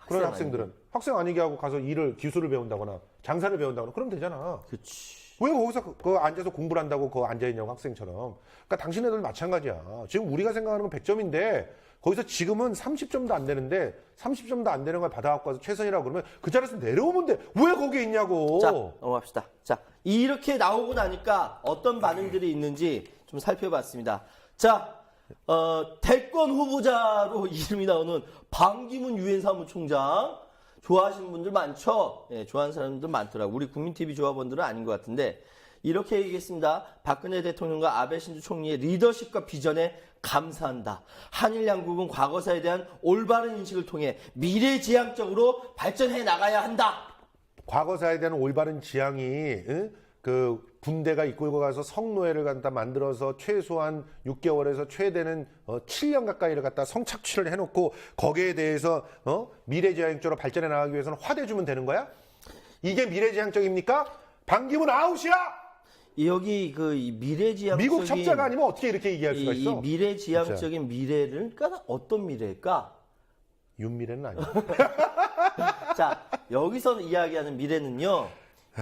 그런 학생들은 학생 아니게 하고 가서 기술을 배운다거나 장사를 배운다거나 그러면 되잖아. 그렇지. 왜 거기서 앉아서 공부를 한다고 앉아 있냐고 학생처럼. 그러니까 당신네들 마찬가지야. 지금 우리가 생각하는 건 100점인데 거기서 지금은 30점도 안 되는데 30점도 안 되는 걸 받아갖고 와서 최선이라고 그러면 그 자리에서 내려오면 돼. 왜 거기에 있냐고. 자, 넘어갑시다. 자, 이렇게 나오고 나니까 어떤 반응들이 있는지 좀 살펴봤습니다. 자, 대권 후보자로 이름이 나오는 반기문 유엔 사무총장. 좋아하시는 분들 많죠? 예, 좋아하는 사람들 많더라고요. 우리 국민TV 조합원들은 아닌 것 같은데, 이렇게 얘기했습니다. 박근혜 대통령과 아베 신조 총리의 리더십과 비전에 감사한다. 한일 양국은 과거사에 대한 올바른 인식을 통해 미래지향적으로 발전해 나가야 한다. 과거사에 대한 올바른 지향이 응? 그 군대가 이끌고 가서 성노예를 갖다 만들어서 최소한 6개월에서 최대는 7년 가까이를 갖다 성착취를 해놓고 거기에 대해서 미래지향적으로 발전해 나가기 위해서는 화대주면 되는 거야? 이게 미래지향적입니까? 반기문 아웃이야! 여기 이 미래지향적인 미국 첩자가 아니면 어떻게 이렇게 얘기할 수가 있어? 이 미래지향적인 미래를 그러니까 어떤 미래일까? 윤미래는 아니야. 자, 여기서 이야기하는 미래는요.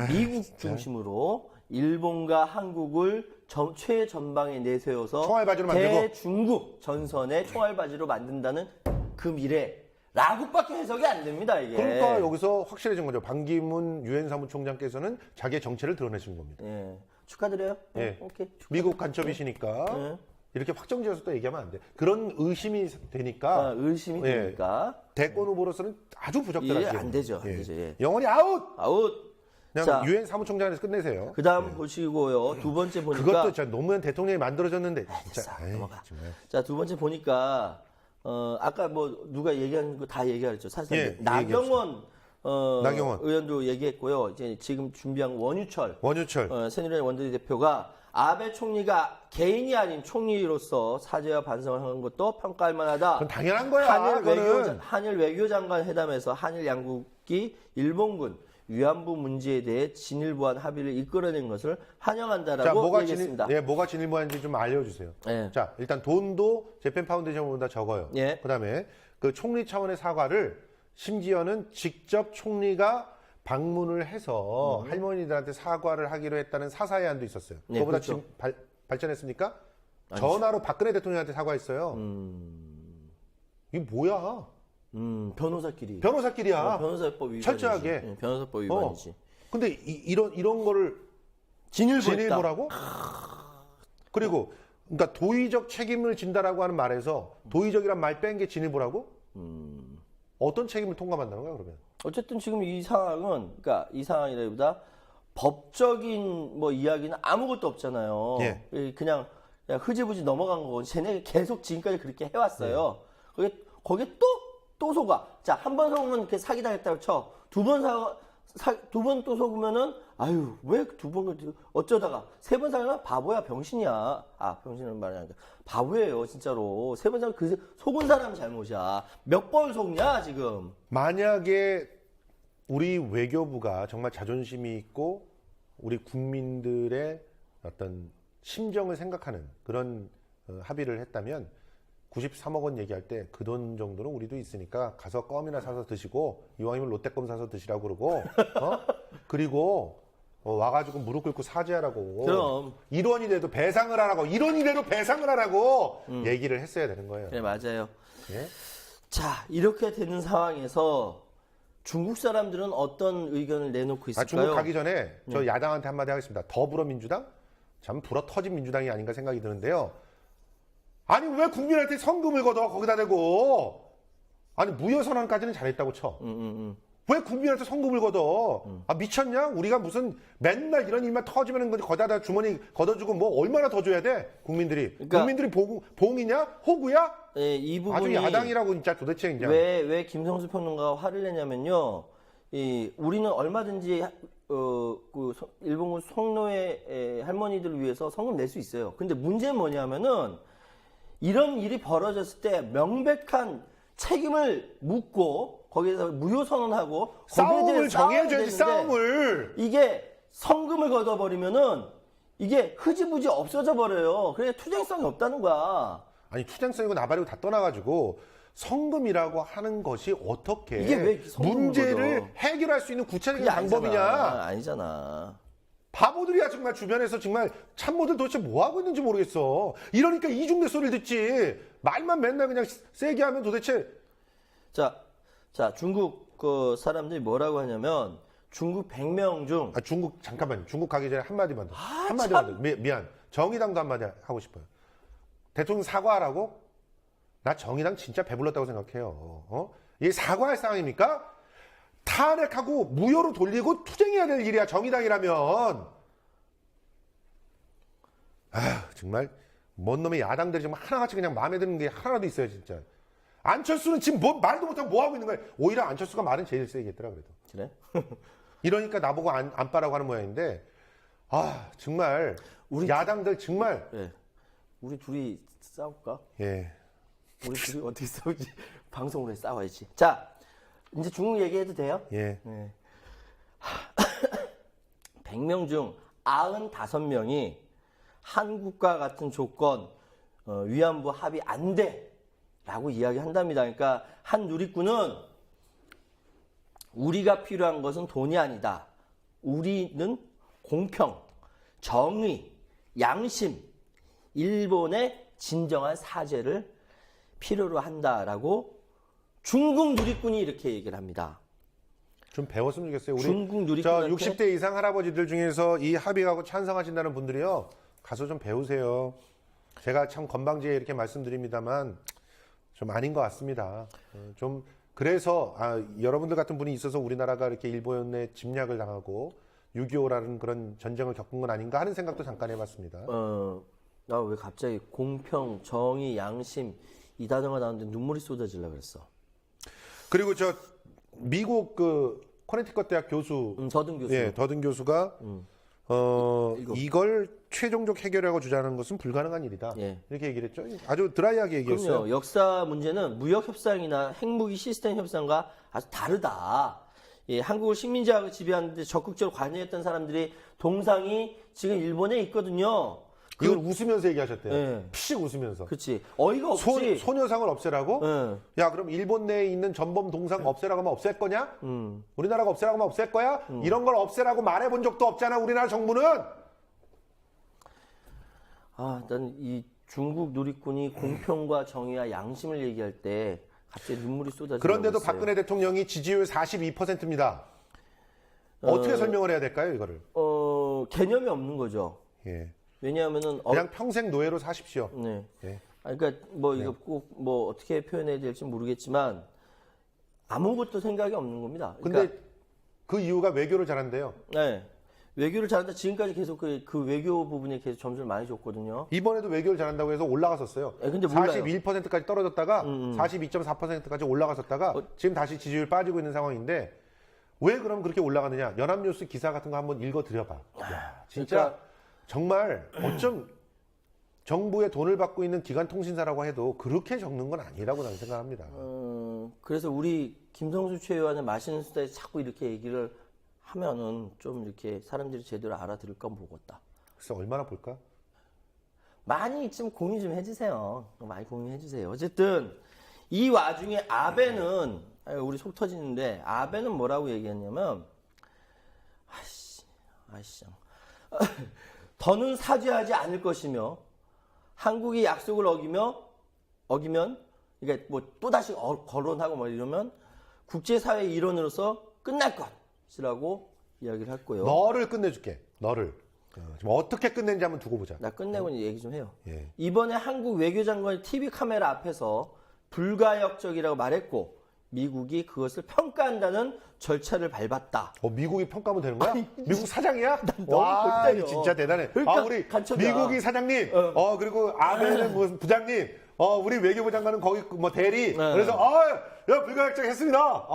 미국 중심으로 일본과 한국을 최전방에 내세워서 총알바지로 만들고 대중국 전선의 총알바지로 만든다는 그 미래라고밖에 해석이 안 됩니다. 이게. 그러니까 여기서 확실해진 거죠. 반기문 유엔 사무총장께서는 자기의 정체를 드러내신 겁니다. 예. 축하드려요. 예. 오케이. 미국 간첩이시니까 예. 이렇게 확정지어서 또 얘기하면 안 돼. 그런 의심이 되니까 의심이 예. 되니까 대권 후보로서는 아주 부적절하게 예, 안 되죠. 안 되죠. 예. 영원히 아웃. 아웃. 그냥 자, 유엔 사무총장에서 끝내세요. 그다음 보시고요. 두 번째 보니까 그것도 진짜 노무현 대통령이 만들어졌는데 진짜. 됐어, 아이, 넘어가. 정말. 자, 두 번째 보니까 아까 뭐 누가 얘기하는 거 다 얘기하랬죠. 사실 예, 나경원 나경원. 의원도 얘기했고요. 이제 지금 준비한 원유철 새누리당 원내대표 대표가 아베 총리가 개인이 아닌 총리로서 사죄와 반성을 한 것도 평가할 만하다. 그건 당연한 거야. 한일 외교장관 회담에서 한일 양국이 일본군 위안부 문제에 대해 진일보한 합의를 이끌어낸 것을 환영한다라고 얘기했습니다. 뭐가 진일보한지 좀 알려주세요. 예. 자, 일단 돈도 재팬 파운데이션보다 적어요. 예. 그다음에 그 총리 차원의 사과를 심지어는 직접 총리가 방문을 해서 할머니들한테 사과를 하기로 했다는 사사의안도 있었어요. 네, 그거보다 그렇죠. 지금 발전했습니까? 전화로 박근혜 대통령한테 사과했어요. 이게 뭐야? 변호사끼리. 변호사끼리야. 변호사법 위반. 철저하게. 변호사법 위반이지. 근데 이런 거를 진일보라고? 그리고 그러니까 도의적 책임을 진다라고 하는 말에서 도의적이란 말 뺀 게 진일보라고? 어떤 책임을 통감한다는 거야 그러면? 어쨌든 지금 이 상황은 그러니까 이 상황이라기보다 법적인 뭐 이야기는 아무것도 없잖아요. 예. 그냥 흐지부지 넘어간 거고 쟤네 계속 지금까지 그렇게 해왔어요. 거기에 또 속아. 자, 한 번 속으면 이렇게 사기당했다고 쳐. 두 번 또 속으면은 아유 왜 두 번 어쩌다가 세 번 사면 바보야 병신이야. 병신은 말이 아니라 바보예요 진짜로. 세 번 사면 그 속은 사람 잘못이야. 몇 번 속냐 지금. 만약에 우리 외교부가 정말 자존심이 있고 우리 국민들의 어떤 심정을 생각하는 그런 합의를 했다면 93억 원 얘기할 때 그 돈 정도는 우리도 있으니까 가서 껌이나 사서 드시고 이왕이면 롯데껌 사서 드시라고 그러고 그리고 와가지고 무릎 꿇고 사죄하라고. 그럼 1원이 돼도 배상을 하라고. 1원이 돼도 배상을 하라고 얘기를 했어야 되는 거예요. 네 맞아요. 예? 자 이렇게 되는 상황에서 중국 사람들은 어떤 의견을 내놓고 있을까요? 중국 가기 전에 저 야당한테 한마디 하겠습니다. 더불어민주당? 참 불어 터진 민주당이 아닌가 생각이 드는데요. 아니 왜 국민한테 성금을 걷어 거기다 대고 아니 무효선언까지는 잘했다고 쳐. 왜 국민한테 성금을 걷어? 미쳤냐? 우리가 무슨 맨날 이런 일만 터지면 거기다 주머니 걷어주고 뭐 얼마나 더 줘야 돼? 국민들이. 그러니까, 국민들이 봉이냐? 호구야? 네, 이 부분이 아주 야당이라고 진짜 도대체 그냥. 왜 김성수 평론가가 화를 내냐면요. 우리는 얼마든지 일본군 성노예 할머니들을 위해서 성금 낼 수 있어요. 근데 문제는 뭐냐면은 이런 일이 벌어졌을 때 명백한 책임을 묻고 거기에서 무효 선언하고 싸움을 정해줘야지. 싸움을. 이게 성금을 걷어버리면은 이게 흐지부지 없어져 버려요. 그래 투쟁성이 없다는 거야. 아니 투쟁성이고 나발이고 다 떠나가지고 성금이라고 하는 것이 어떻게 이게 왜 성금을 문제를 걷어? 해결할 수 있는 구체적인 그게 방법이냐? 아니잖아. 바보들이야 정말. 주변에서 정말 참모들 도대체 뭐 하고 있는지 모르겠어. 이러니까 이중대 소리를 듣지. 말만 맨날 그냥 세게 하면 도대체. 자, 중국 그 사람들이 뭐라고 하냐면 중국 100명 중 아, 중국 잠깐만요. 중국 가기 전에 한마디만 더. 한마디만 더. 미안. 정의당도 한마디 하고 싶어요. 대통령 사과하라고? 나 정의당 진짜 배불렀다고 생각해요. 이게 사과할 상황입니까? 탄핵하고 무효로 돌리고 투쟁해야 될 일이야. 정의당이라면. 아, 정말 뭔 놈의 야당들이 정말 하나같이 그냥 마음에 드는 게 하나라도 있어요, 진짜. 안철수는 지금 뭐 말도 못하고 뭐 하고 있는 거야. 오히려 안철수가 말은 제일 세겠더라 그래도. 그래? 이러니까 나보고 안 빠라고 하는 모양인데, 아 정말 우리 야당들 정말. 예. 우리 둘이 싸울까? 예. 우리 둘이 어떻게 싸우지? 방송으로 해 싸워야지. 자, 이제 중국 얘기해도 돼요? 예. 네. 100명 중 95명이 한국과 같은 조건 위안부 합의 안 돼라고 이야기한답니다. 그러니까 한 누리꾼은 우리가 필요한 것은 돈이 아니다. 우리는 공평, 정의, 양심, 일본의 진정한 사죄를 필요로 한다라고 중국 누리꾼이 이렇게 얘기를 합니다. 좀 배웠으면 좋겠어요. 우리 중국 누리꾼한테- 저 60대 이상 할아버지들 중에서 이 합의하고 찬성하신다는 분들이요. 가서 좀 배우세요. 제가 참 건방지게 이렇게 말씀드립니다만 좀 아닌 것 같습니다. 좀 그래서 여러분들 같은 분이 있어서 우리나라가 이렇게 일본의 침략을 당하고 6.25라는 그런 전쟁을 겪은 건 아닌가 하는 생각도 잠깐 해봤습니다. 나 왜 갑자기 공평, 정의, 양심 이 단어가 나오는데 눈물이 쏟아지려고 그랬어. 그리고 저 미국 그 커네티컷 대학 교수, 더든 교수. 예, 더든 교수가 이걸 최종적 해결하고 주자는 것은 불가능한 일이다. 예. 이렇게 얘기를 했죠. 아주 드라이하게 얘기했어요. 그럼요. 역사 문제는 무역 협상이나 핵무기 시스템 협상과 아주 다르다. 예, 한국을 식민지하고 지배하는데 적극적으로 관여했던 사람들이 동상이 지금 일본에 있거든요. 이걸 웃으면서 얘기하셨대요. 예. 피식 웃으면서. 그렇지. 어이가 없지. 소녀상을 없애라고? 예. 야, 그럼 일본 내에 있는 전범 동상 없애라고 하면 없앨 거냐? 우리나라가 없애라고 하면 없앨 거야? 이런 걸 없애라고 말해본 적도 없잖아, 우리나라 정부는. 난 이 중국 누리꾼이 공평과 정의와 양심을 얘기할 때 갑자기 눈물이 쏟아지고 그런데도 박근혜 대통령이 지지율 42%입니다. 어떻게 설명을 해야 될까요, 이거를? 개념이 없는 거죠. 예. 왜냐하면은 그냥 평생 노예로 사십시오. 네. 예. 그러니까 뭐 이거 꼭 뭐 어떻게 표현해야 될지 모르겠지만 아무것도 생각이 없는 겁니다. 근데 그러니까, 그 이유가 외교를 잘한대요. 네. 외교를 잘한다. 지금까지 계속 그 외교 부분에 계속 점수를 많이 줬거든요. 이번에도 외교를 잘한다고 해서 올라갔었어요. 근데 몰라요. 41%까지 떨어졌다가 42.4%까지 올라갔었다가 지금 다시 지지율 빠지고 있는 상황인데 왜 그럼 그렇게 올라가느냐? 연합뉴스 기사 같은 거 한번 읽어드려봐. 야, 진짜 그러니까, 정말 어쩜 정부의 돈을 받고 있는 기관 통신사라고 해도 그렇게 적는 건 아니라고 나는 생각합니다. 그래서 우리 김성수 최의원의 맛있는 수다에 자꾸 이렇게 얘기를 하면은 좀 이렇게 사람들이 제대로 알아들을까 모르겠다. 글쎄 얼마나 볼까? 많이 좀 공유 좀 해주세요. 많이 공유해주세요. 어쨌든 이 와중에 아베는 우리 속 터지는데 아베는 뭐라고 얘기했냐면 아이씨 더는 사죄하지 않을 것이며 한국이 약속을 어기면 그러니까 뭐 또다시 거론하고 뭐 이러면 국제사회의 일원으로서 끝날 것이라고 이야기를 했고요. 너를 끝내줄게. 너를. 지금 어떻게 끝낸지 한번 두고 보자. 나 끝내고 얘기 좀 해요. 예. 이번에 한국 외교장관이 TV 카메라 앞에서 불가역적이라고 말했고 미국이 그것을 평가한다는 절차를 밟았다. 미국이 평가하면 되는 거야? 미국 사장이야? 너무 와, 골 때려. 진짜 대단해. 그러니까 우리 간첩이야. 미국이 사장님, 그리고 아베는 무슨 부장님, 우리 외교부 장관은 거기 뭐 대리. 그래서 야 불가역적 했습니다.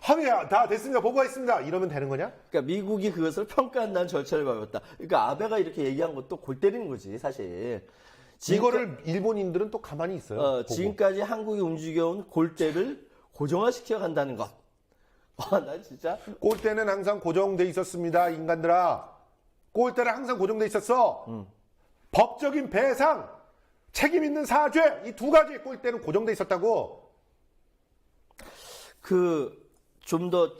합의 다 됐습니다. 보고했습니다. 이러면 되는 거냐? 그러니까 미국이 그것을 평가한다는 절차를 밟았다. 그러니까 아베가 이렇게 얘기한 것도 골 때리는 거지 사실. 이거를 일본인들은 또 가만히 있어요. 보고. 지금까지 한국이 움직여온 골대를 고정화시켜 간다는 것. 나 진짜. 꼴대는 항상 고정돼 있었습니다, 인간들아. 꼴대는 항상 고정돼 있었어. 법적인 배상, 책임 있는 사죄, 이 두 가지 꼴대는 고정돼 있었다고. 좀 더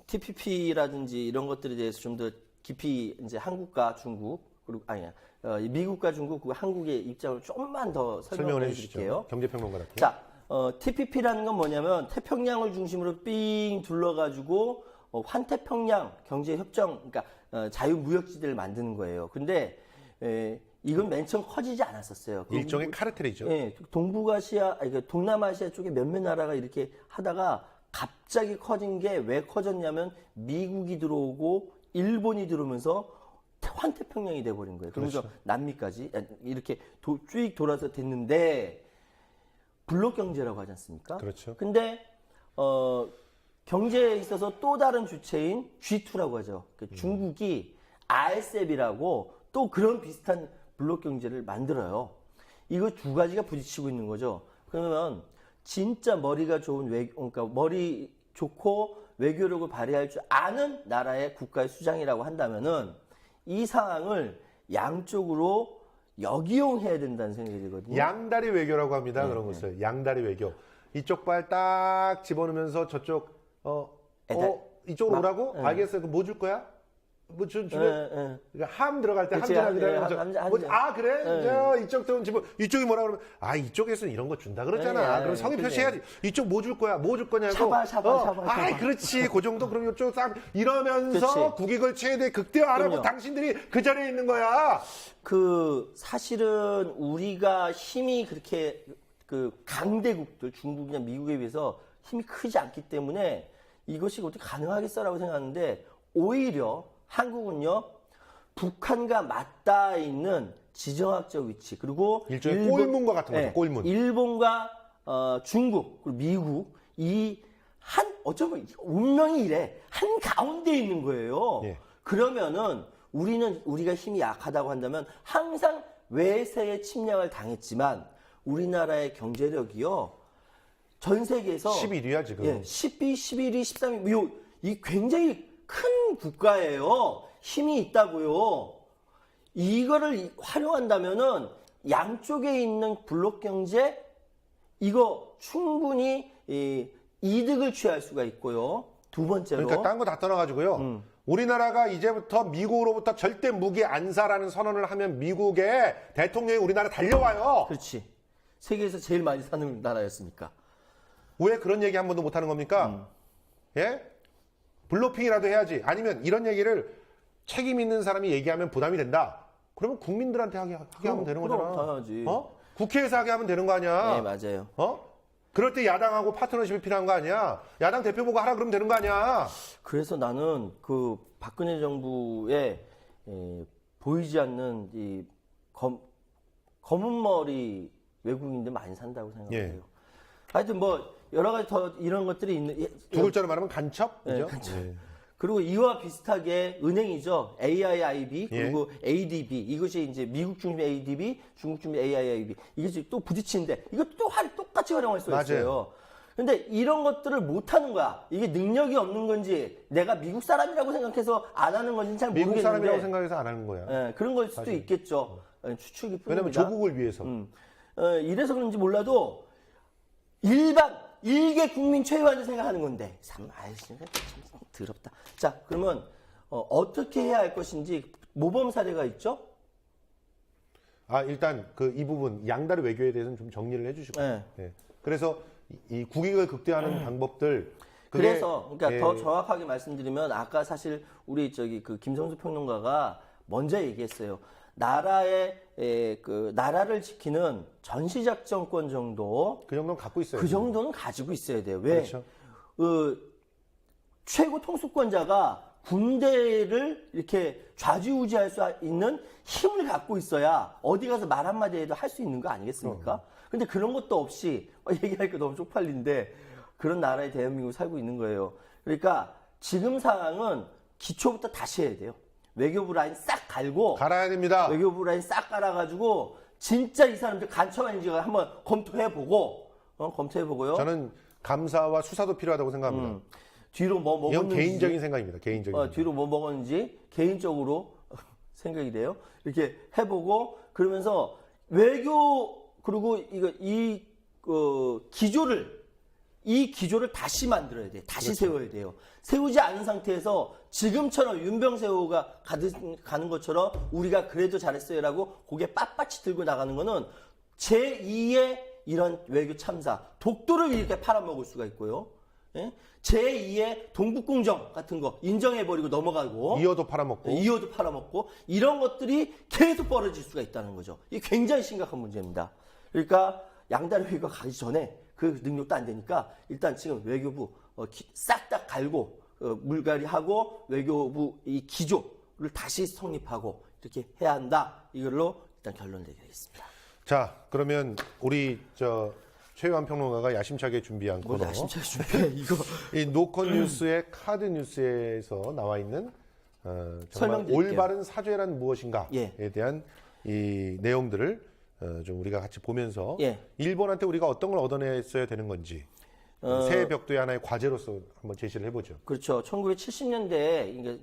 TPP라든지 이런 것들에 대해서 좀 더 깊이 이제 한국과 중국 그리고 아니야 미국과 중국 그리고 한국의 입장을 조금만 더 설명을 해드릴게요. 경제평론가답게. 자, TPP라는 건 뭐냐면 태평양을 중심으로 삥 둘러가지고 환태평양 경제협정, 그러니까 자유무역지대를 만드는 거예요. 근데 이건 맨 처음 커지지 않았었어요. 일종의 카르텔이죠. 예, 동북아시아, 아니, 동남아시아 쪽에 몇몇 나라가 이렇게 하다가 갑자기 커진 게 왜 커졌냐면 미국이 들어오고 일본이 들어오면서 환태평양이 돼버린 거예요. 그러면서 그렇죠. 남미까지 이렇게 쭉 돌아서 됐는데 블록 경제라고 하지 않습니까? 그렇죠. 근데 경제에 있어서 또 다른 주체인 G2라고 하죠. 중국이 RCEP이라고 또 그런 비슷한 블록 경제를 만들어요. 이거 두 가지가 부딪히고 있는 거죠. 그러면 진짜 머리가 좋은 그러니까 머리 좋고 외교력을 발휘할 줄 아는 나라의 국가의 수장이라고 한다면은 이 상황을 양쪽으로 역이용해야 된다는 생각이 들거든요. 양다리 외교라고 합니다. 그런 것을 양다리 외교. 이쪽 발 딱 집어넣으면서 저쪽 이쪽으로 오라고? 알겠어요. 그럼 뭐 줄 거야? 뭐 주면 함 들어갈 때 그치, 함 그래? 저 이쪽 돈 집어 이쪽이 뭐라 그러면 이쪽에서는 이런 거 준다 그러잖아. 그럼 성의 표시해야지. 이쪽 뭐 줄 거야? 뭐 줄 거냐고. 샤바. 그렇지. 그 정도 그럼 이쪽 싹 이러면서 그치. 국익을 최대 극대화하라고 그럼요. 당신들이 그 자리에 있는 거야. 사실은 우리가 힘이 그렇게 강대국들 중국이나 미국에 비해서 힘이 크지 않기 때문에 이것이 어떻게 가능하겠어라고 생각하는데 오히려 한국은요 북한과 맞닿아 있는 지정학적 위치 그리고 일종의 꼴문과 같은 거죠. 꼴문. 일본과 중국 그리고 미국 어쩌면 운명이 이래 한 가운데 있는 거예요. 예. 그러면은 우리가 힘이 약하다고 한다면 항상 외세의 침략을 당했지만 우리나라의 경제력이요 전 세계에서 11위야 지금. 예, 12, 11위, 13위 이 굉장히 큰 국가예요. 힘이 있다고요. 이거를 활용한다면은 양쪽에 있는 블록 경제 이거 충분히 이득을 취할 수가 있고요. 두 번째로 그러니까 딴 거 다 떠나가지고요. 우리나라가 이제부터 미국으로부터 절대 무기 안 사라는 선언을 하면 미국의 대통령이 우리나라 달려와요. 그렇지. 세계에서 제일 많이 사는 나라였으니까. 왜 그런 얘기 한 번도 못 하는 겁니까? 예? 블로핑이라도 해야지. 아니면 이런 얘기를 책임 있는 사람이 얘기하면 부담이 된다. 그러면 국민들한테 하게 하면 되는 거잖아. 당연하지. 국회에서 하게 하면 되는 거 아니야? 네, 맞아요. 그럴 때 야당하고 파트너십이 필요한 거 아니야? 야당 대표 보고 하라 그러면 되는 거 아니야? 그래서 나는 박근혜 정부에 보이지 않는 이 검은 머리 외국인들 많이 산다고 생각해요. 예. 하여튼 여러 가지 더 이런 것들이 있는. 두 글자로 말하면 간첩? 네, 그죠? 간첩. 예. 그리고 이와 비슷하게 은행이죠. AIIB 그리고 ADB 이것이 이제 미국 중심 ADB, 중국 중심 AIIB 이것이 또 부딪히는데 이것도 또 똑같이 활용할 수가 있어요. 근데 이런 것들을 못 하는 거야. 이게 능력이 없는 건지 내가 미국 사람이라고 생각해서 안 하는 건지 잘 모르겠는데. 미국 사람이라고 생각해서 안 하는 거야. 예, 그런 걸 수도 있겠죠. 추측이 뿐입니다. 왜냐면 조국을 위해서. 이래서 그런지 몰라도 일개 국민 최소한을 생각하는 건데 참 더럽다. 자, 그러면 어떻게 해야 할 것인지 모범 사례가 있죠? 일단 이 부분 양다리 외교에 대해서는 좀 정리를 해주시고. 네. 예. 그래서 이 국익을 극대화하는 방법들. 그래서 더 정확하게 말씀드리면 아까 사실 우리 김성수 평론가가 먼저 얘기했어요. 나라를 지키는 전시작전권 정도 그 정도는 갖고 있어요. 그 정도는 가지고 있어야 돼요. 왜? 그렇죠. 최고 통수권자가 군대를 이렇게 좌지우지할 수 있는 힘을 갖고 있어야 어디 가서 말 한마디 해도 할 수 있는 거 아니겠습니까? 근데 그런 것도 없이 얘기하니까 너무 쪽팔린데 그런 나라에 대한민국이 살고 있는 거예요. 그러니까 지금 상황은 기초부터 다시 해야 돼요. 외교부 라인 싹 갈고 갈아야 됩니다. 외교부 라인 싹 깔아가지고 진짜 이 사람들 간첩아닌지 한번 검토해보고요. 저는 감사와 수사도 필요하다고 생각합니다. 뒤로 뭐 이건 먹었는지 개인적인 생각입니다. 개인적인. 뒤로 뭐 먹었는지 개인적으로 생각이 돼요. 이렇게 해보고 그러면서 외교 그리고 기조를 이 기조를 다시 만들어야 돼. 다시 세워야 돼요. 세우지 않은 상태에서 지금처럼 윤병세호가 가는 것처럼 우리가 그래도 잘했어요라고 고개 빳빳이 들고 나가는 거는 제2의 이런 외교 참사, 독도를 이렇게 팔아먹을 수가 있고요. 예? 제2의 동북공정 같은 거 인정해버리고 넘어가고 이어도 팔아먹고. 이어도 팔아먹고 이런 것들이 계속 벌어질 수가 있다는 거죠. 이게 굉장히 심각한 문제입니다. 그러니까 양다리 외교가 가기 전에 그 능력도 안 되니까 일단 지금 외교부 싹 다 갈고 물갈이하고 외교부 이 기조를 다시 성립하고 이렇게 해야 한다. 이걸로 일단 결론 내리겠습니다. 자, 그러면 우리 최유한 평론가가 야심차게 준비한 코너. 야심차게 준비해 이거. 이 노컷 뉴스의 카드 뉴스에서 나와 있는 정말 설명드릴게요. 올바른 사죄란 무엇인가에 예. 대한 이 내용들을 좀 우리가 같이 보면서 예. 일본한테 우리가 어떤 걸 얻어냈어야 되는 건지 새 벽도의 하나의 과제로서 한번 제시를 해보죠. 그렇죠. 1970년대에 이게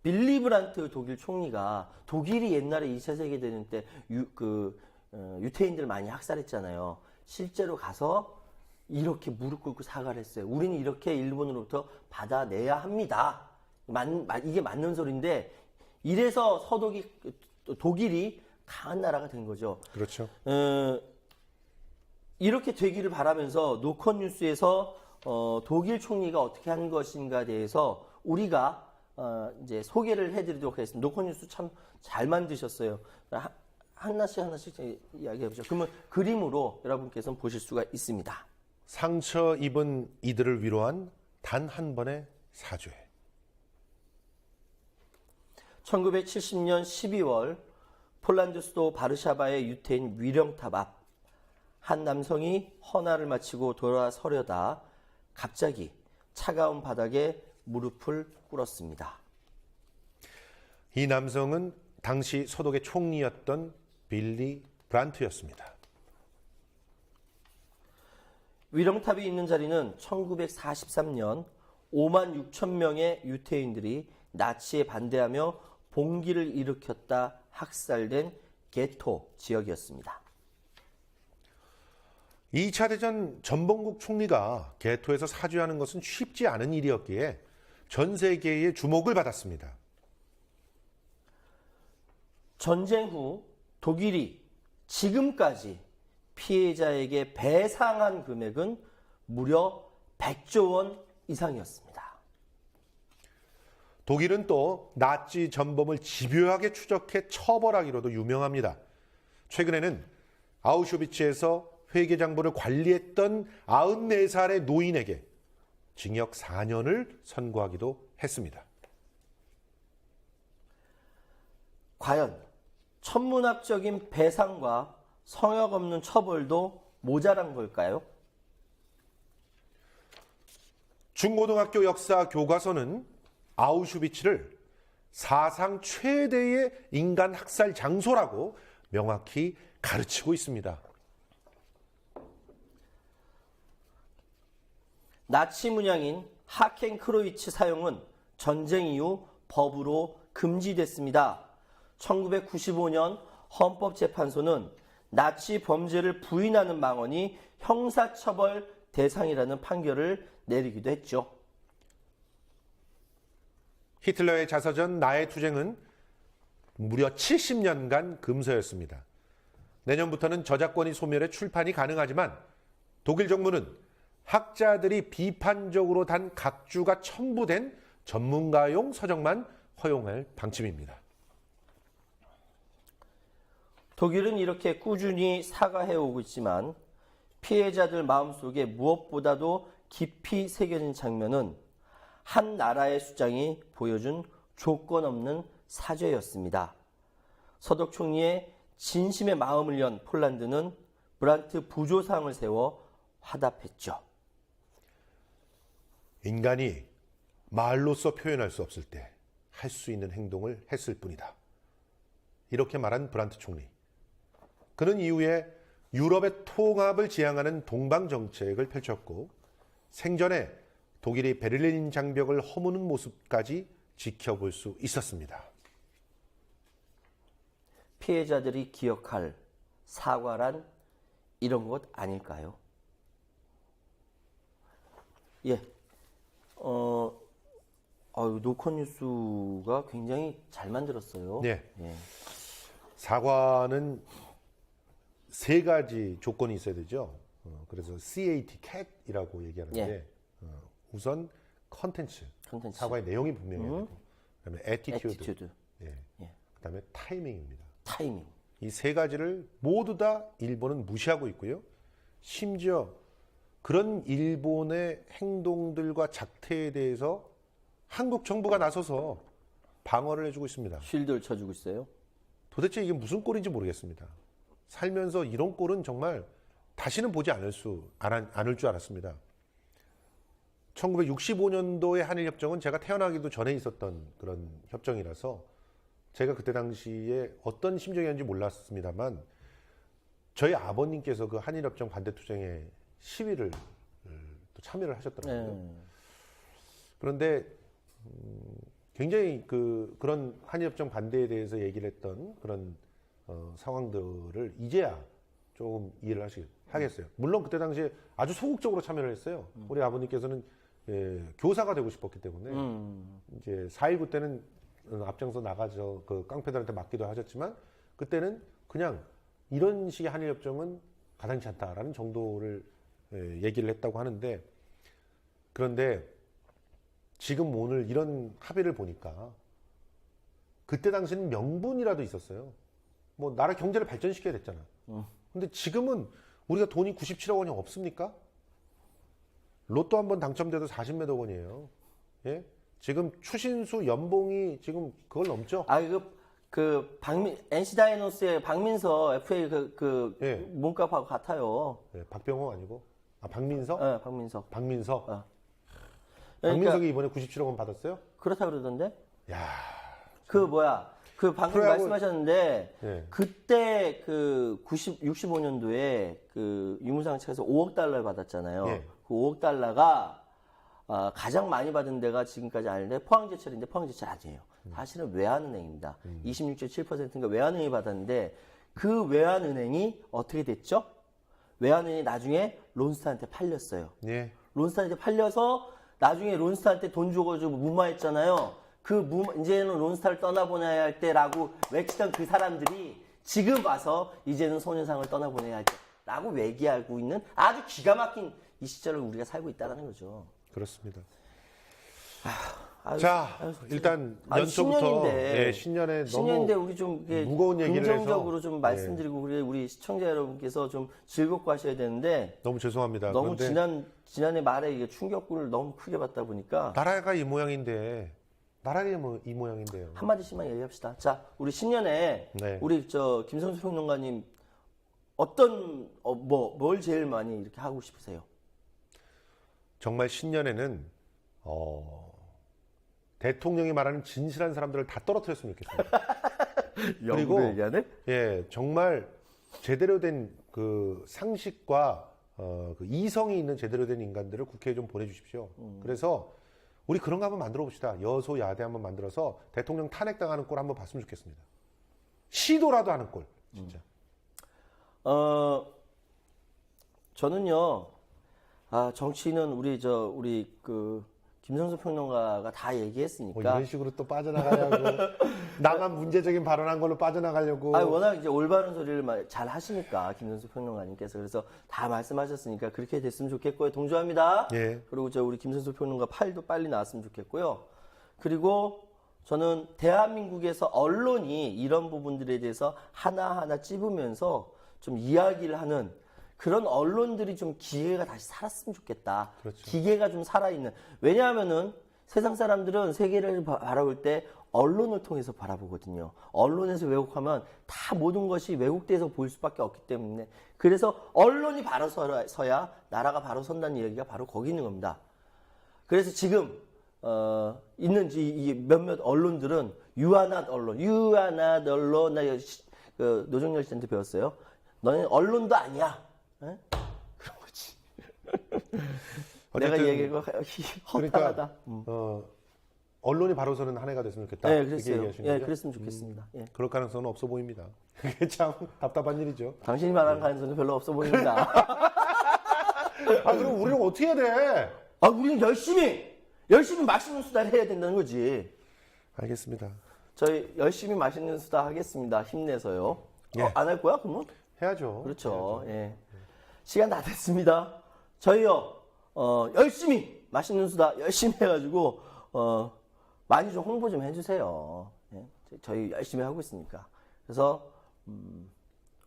빌리 브란트 독일 총리가 독일이 옛날에 2차 세계대전 때 유태인들 많이 학살했잖아요. 실제로 가서 이렇게 무릎 꿇고 사과를 했어요. 우리는 이렇게 일본으로부터 받아내야 합니다. 이게 맞는 소리인데 이래서 독일이 강한 나라가 된 거죠. 그렇죠. 이렇게 되기를 바라면서 노컷 뉴스에서 독일 총리가 어떻게 한 것인가에 대해서 우리가 이제 소개를 해드리도록 하겠습니다. 노컷 뉴스 참 잘 만드셨어요. 하나씩 이야기해보죠. 그러면 그림으로 여러분께서는 보실 수가 있습니다. 상처 입은 이들을 위로한 단 한 번의 사죄. 1970년 12월 폴란드 수도 바르샤바의 유태인 위령탑 앞 한 남성이 헌화를 마치고 돌아서려다 갑자기 차가운 바닥에 무릎을 꿇었습니다. 이 남성은 당시 소독의 총리였던 빌리 브란트였습니다. 위령탑이 있는 자리는 1943년 5만 6천 명의 유태인들이 나치에 반대하며 봉기를 일으켰다 학살된 게토 지역이었습니다. 2차 대전 전범국 총리가 게토에서 사죄하는 것은 쉽지 않은 일이었기에 전 세계의 주목을 받았습니다. 전쟁 후 독일이 지금까지 피해자에게 배상한 금액은 무려 100조 원 이상이었습니다. 독일은 또 나치 전범을 집요하게 추적해 처벌하기로도 유명합니다. 최근에는 아우슈비츠에서 회계장부를 관리했던 94살의 노인에게 징역 4년을 선고하기도 했습니다. 과연 천문학적인 배상과 성역 없는 처벌도 모자란 걸까요? 중고등학교 역사 교과서는 아우슈비츠를 사상 최대의 인간 학살 장소라고 명확히 가르치고 있습니다. 나치 문양인 하켄크로이츠 사용은 전쟁 이후 법으로 금지됐습니다. 1995년 헌법재판소는 나치 범죄를 부인하는 망언이 형사처벌 대상이라는 판결을 내리기도 했죠. 히틀러의 자서전 나의 투쟁은 무려 70년간 금서였습니다. 내년부터는 저작권이 소멸해 출판이 가능하지만 독일 정부는 학자들이 비판적으로 단 각주가 첨부된 전문가용 서적만 허용할 방침입니다. 독일은 이렇게 꾸준히 사과해오고 있지만 피해자들 마음속에 무엇보다도 깊이 새겨진 장면은 한 나라의 수장이 보여준 조건 없는 사죄였습니다. 서독 총리의 진심의 마음을 연 폴란드는 브란트 부조상을 세워 화답했죠. 인간이 말로써 표현할 수 없을 때 할 수 있는 행동을 했을 뿐이다. 이렇게 말한 브란트 총리. 그는 이후에 유럽의 통합을 지향하는 동방 정책을 펼쳤고 생전에 독일이 베를린 장벽을 허무는 모습까지 지켜볼 수 있었습니다. 피해자들이 기억할 사과란 이런 것 아닐까요? 예. 노컷 뉴스가 굉장히 잘 만들었어요. 네. 예. 사과는 세 가지 조건이 있어야 되죠. 그래서 CAT, CAT이라고 얘기하는데 예. 우선 컨텐츠, 컨텐츠. 사과의 내용이 분명해야 되고, 그다음에 애티튜드, 예. 그다음에 타이밍입니다. 타이밍. 이 세 가지를 모두 다 일본은 무시하고 있고요. 심지어 그런 일본의 행동들과 작태에 대해서 한국 정부가 나서서 방어를 해주고 있습니다. 쉴드를 쳐주고 있어요. 도대체 이게 무슨 꼴인지 모르겠습니다. 살면서 이런 꼴은 정말 다시는 보지 않을 줄 알았습니다. 1965년도의 한일협정은 제가 태어나기도 전에 있었던 그런 협정이라서 제가 그때 당시에 어떤 심정이었는지 몰랐습니다만 저희 아버님께서 그 한일협정 반대투쟁에 시위를 또 참여를 하셨더라고요. 그런데 굉장히 그런 한일협정 반대에 대해서 얘기를 했던 그런 상황들을 이제야 조금 이해를 하겠어요. 물론 그때 당시에 아주 소극적으로 참여를 했어요. 우리 아버님께서는 교사가 되고 싶었기 때문에 이제 4.19 때는 앞장서 나가서 그 깡패들한테 맞기도 하셨지만 그때는 그냥 이런 식의 한일협정은 가당치 않다라는 정도를 얘기를 했다고 하는데 그런데 지금 오늘 이런 합의를 보니까 그때 당시는 명분이라도 있었어요. 뭐 나라 경제를 발전시켜야 됐잖아. 근데 지금은 우리가 돈이 97억 원이 없습니까? 로또 한 번 당첨돼도 40몇억 원이에요. 예? 지금 추신수 연봉이 지금 그걸 넘죠? NC 다이노스의 박민서 FA 예. 몸값하고 같아요. 예, 박병호 아니고? 박민석? 네, 박민석. 박민석? 그러니까 박민석이 이번에 97억 원 받았어요? 그렇다 그러던데? 야, 방금 프로야구- 말씀하셨는데, 예. 그때 65년도에 유무상 측에서 5억 달러를 받았잖아요. 예. 그 5억 달러가 가장 많이 받은 데가 지금까지 아닌데 포항제철인데 포항제철 아니에요. 사실은 외환은행입니다. 26.7%인가 외환은행이 받았는데 그 외환은행이 어떻게 됐죠? 외환은행이 나중에 론스타한테 팔렸어요. 예. 론스타한테 팔려서 나중에 론스타한테 돈 줘가지고 무마했잖아요. 이제는 론스타를 떠나보내야 할 때라고 외치던 그 사람들이 지금 와서 이제는 소녀상을 떠나보내야 할 때라고 얘기하고 있는 아주 기가 막힌 이 시절을 우리가 살고 있다는 거죠. 그렇습니다. 아유, 자, 아유, 일단 아유, 연초부터 신년인데, 신년에 너무 신년인데 우리 좀 이게 무거운 얘기를 긍정적으로 해서, 좀 말씀드리고 우리 시청자 여러분께서 좀 즐겁고 하셔야 되는데 너무 죄송합니다. 너무 그런데 지난해 말에 이게 충격을 너무 크게 받다 보니까 나라가 이 모양인데 나라가 이 모양인데요. 한마디씩만 얘기합시다. 자, 우리 신년에 네. 우리 김성수 평론가님 뭘 제일 많이 이렇게 하고 싶으세요? 정말 신년에는 대통령이 말하는 진실한 사람들을 다 떨어뜨렸으면 좋겠습니다. 그리고 얘기하네? 예, 정말 제대로 된 그 상식과 그 이성이 있는 제대로 된 인간들을 국회에 좀 보내주십시오. 그래서 우리 그런 거 한번 만들어 봅시다. 여소야대 한번 만들어서 대통령 탄핵당하는 꼴 한번 봤으면 좋겠습니다. 시도라도 하는 꼴, 진짜. 저는요, 정치는 우리 김성수 평론가가 다 얘기했으니까. 이런 식으로 또 빠져나가려고 나만 문제적인 발언한 걸로 빠져나가려고. 워낙 이제 올바른 소리를 잘 하시니까 김성수 평론가님께서 그래서 다 말씀하셨으니까 그렇게 됐으면 좋겠고요. 동조합니다. 예. 그리고 우리 김성수 평론가 팔도 빨리 나왔으면 좋겠고요. 그리고 저는 대한민국에서 언론이 이런 부분들에 대해서 하나하나 찝으면서 좀 이야기를 하는 그런 언론들이 좀 기계가 다시 살았으면 좋겠다. 그렇죠. 기계가 좀 살아있는. 왜냐하면은 세상 사람들은 세계를 바라볼 때 언론을 통해서 바라보거든요. 언론에서 왜곡하면 다 모든 것이 왜곡돼서 보일 수밖에 없기 때문에 그래서 언론이 바로 서야 나라가 바로 선다는 이야기가 바로 거기 있는 겁니다. 그래서 지금 있는 이 몇몇 언론들은 유아낫 언론, 나 노정열 씨한테 배웠어요. 너는 언론도 아니야. 에? 그런 거지. 내가 어쨌든 얘기가 허탈하다. 그러니까 언론이 바로서는 한 해가 됐으면 좋겠다. 네, 이렇게 그랬어요. 얘기하시는 예, 거죠? 그랬으면 좋겠습니다. 예. 그럴 가능성은 없어 보입니다. 그게 참 답답한 일이죠. 당신이 말하는 가능성은 별로 없어 보입니다. 그럼 우리는 어떻게 해야 돼? 우리는 열심히 맛있는 수다를 해야 된다는 거지. 알겠습니다. 저희 열심히 맛있는 수다 하겠습니다. 힘내서요. 예. 안 할 거야, 그러면? 해야죠. 그렇죠. 예. 시간 다 됐습니다. 저희요, 열심히 맛있는 수다 열심히 해가지고, 많이 좀 홍보 좀 해주세요. 예. 저희 열심히 하고 있으니까. 그래서,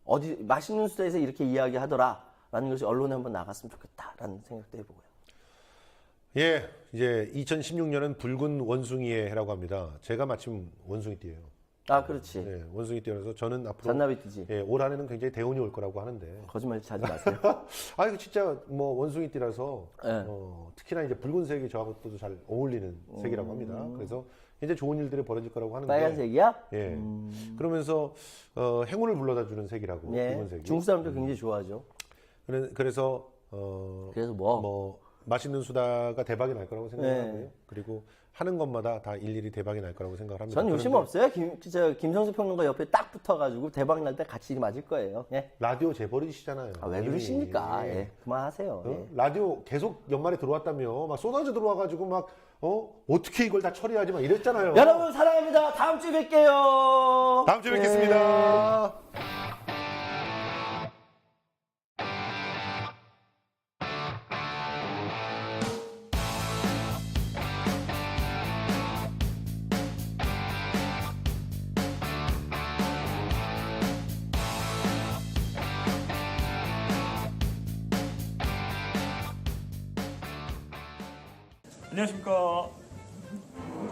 어디, 맛있는 수다에서 이렇게 이야기 하더라라는 것이 언론에 한번 나갔으면 좋겠다라는 생각도 해보고요. 예, 이제 2016년은 붉은 원숭이의 해라고 합니다. 제가 마침 원숭이띠예요. 아, 그렇지. 네, 원숭이띠라서 저는 앞으로 잔나비띠지. 예, 올 한해는 굉장히 대운이 올 거라고 하는데. 거짓말 하지 마세요. 아, 이거 진짜 뭐 원숭이띠라서 네. 특히나 이제 붉은색이 저하고 또 잘 어울리는 색이라고 합니다. 그래서 이제 좋은 일들이 벌어질 거라고 하는데. 빨간색이야? 예. 그러면서 행운을 불러다 주는 색이라고 예. 붉은색이. 중국 사람들 굉장히 좋아하죠. 그래서 그래서 뭐? 맛있는 수다가 대박이 날 거라고 생각하고요. 네. 그리고 하는 것마다 다 일일이 대박이 날 거라고 생각을 합니다. 전 욕심 없어요. 김성수 평론가 옆에 딱 붙어가지고 대박 날 때 같이 맞을 거예요. 예. 라디오 재벌이시잖아요. 왜 이미. 그러십니까? 예. 그만하세요. 예. 라디오 계속 연말에 들어왔다며 막 쏟아져 들어와가지고 막 어떻게 이걸 다 처리하지 막 이랬잖아요. 여러분 사랑합니다. 다음 주에 뵐게요. 다음 주에 뵙겠습니다. 안녕하십니까.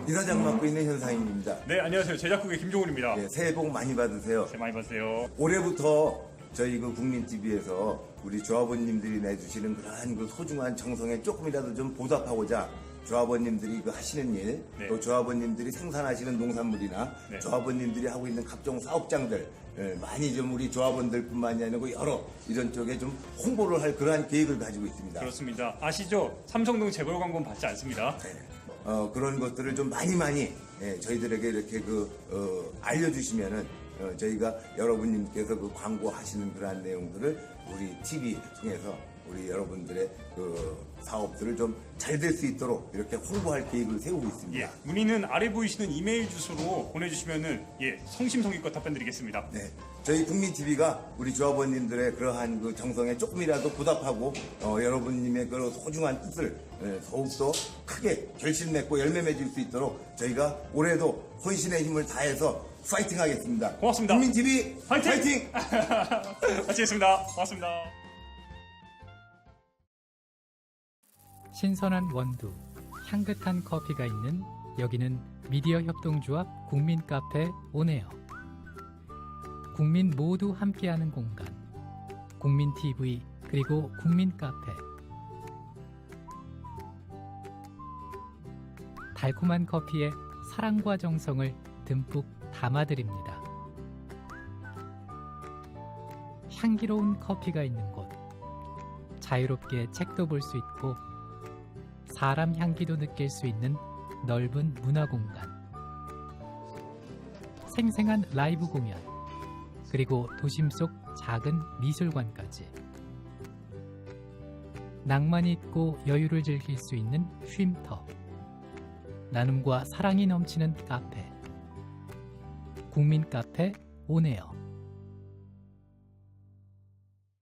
이사장 맡고 있는 현상입니다. 네, 안녕하세요. 제작국의 김종훈입니다. 예, 새해 복 많이 받으세요. 새해 많이 받으세요. 올해부터 저희 그 국민TV에서 우리 조합원님들이 내주시는 그러한 그 소중한 정성에 조금이라도 좀 보답하고자 조합원님들이 그 하시는 일, 네. 또 조합원님들이 생산하시는 농산물이나 네. 조합원님들이 하고 있는 각종 사업장들 많이 좀 우리 조합원들뿐만이 아니고 여러 이런 쪽에 좀 홍보를 할 그러한 계획을 가지고 있습니다. 그렇습니다. 아시죠? 삼성동 재벌 광고는 받지 않습니다. 네. 그런 것들을 좀 많이 저희들에게 이렇게 알려주시면은 저희가 여러분님께서 그 광고하시는 그러한 내용들을 우리 TV 통해서 우리 여러분들의 그 사업들을 좀 잘 될 수 있도록 이렇게 홍보할 계획을 세우고 있습니다. 예, 문의는 아래 보이시는 이메일 주소로 보내주시면은 성심성의껏 답변드리겠습니다. 네, 저희 국민TV가 우리 조합원님들의 그러한 그 정성에 조금이라도 보답하고 여러분님의 그 소중한 뜻을 더욱더 크게 결실 맺고 열매 맺을 수 있도록 저희가 올해도 혼신의 힘을 다해서 파이팅 하겠습니다. 고맙습니다. 국민TV 파이팅! 파이팅! 마치겠습니다. 고맙습니다. 신선한 원두, 향긋한 커피가 있는 여기는 미디어 협동조합 국민카페 온에어. 국민 모두 함께하는 공간, 국민TV 그리고 국민카페. 달콤한 커피에 사랑과 정성을 듬뿍 담아드립니다. 향기로운 커피가 있는 곳, 자유롭게 책도 볼 수 있고 사람 향기도 느낄 수 있는 넓은 문화공간, 생생한 라이브 공연, 그리고 도심 속 작은 미술관까지 낭만이 있고 여유를 즐길 수 있는 쉼터, 나눔과 사랑이 넘치는 카페, 국민카페 온에어.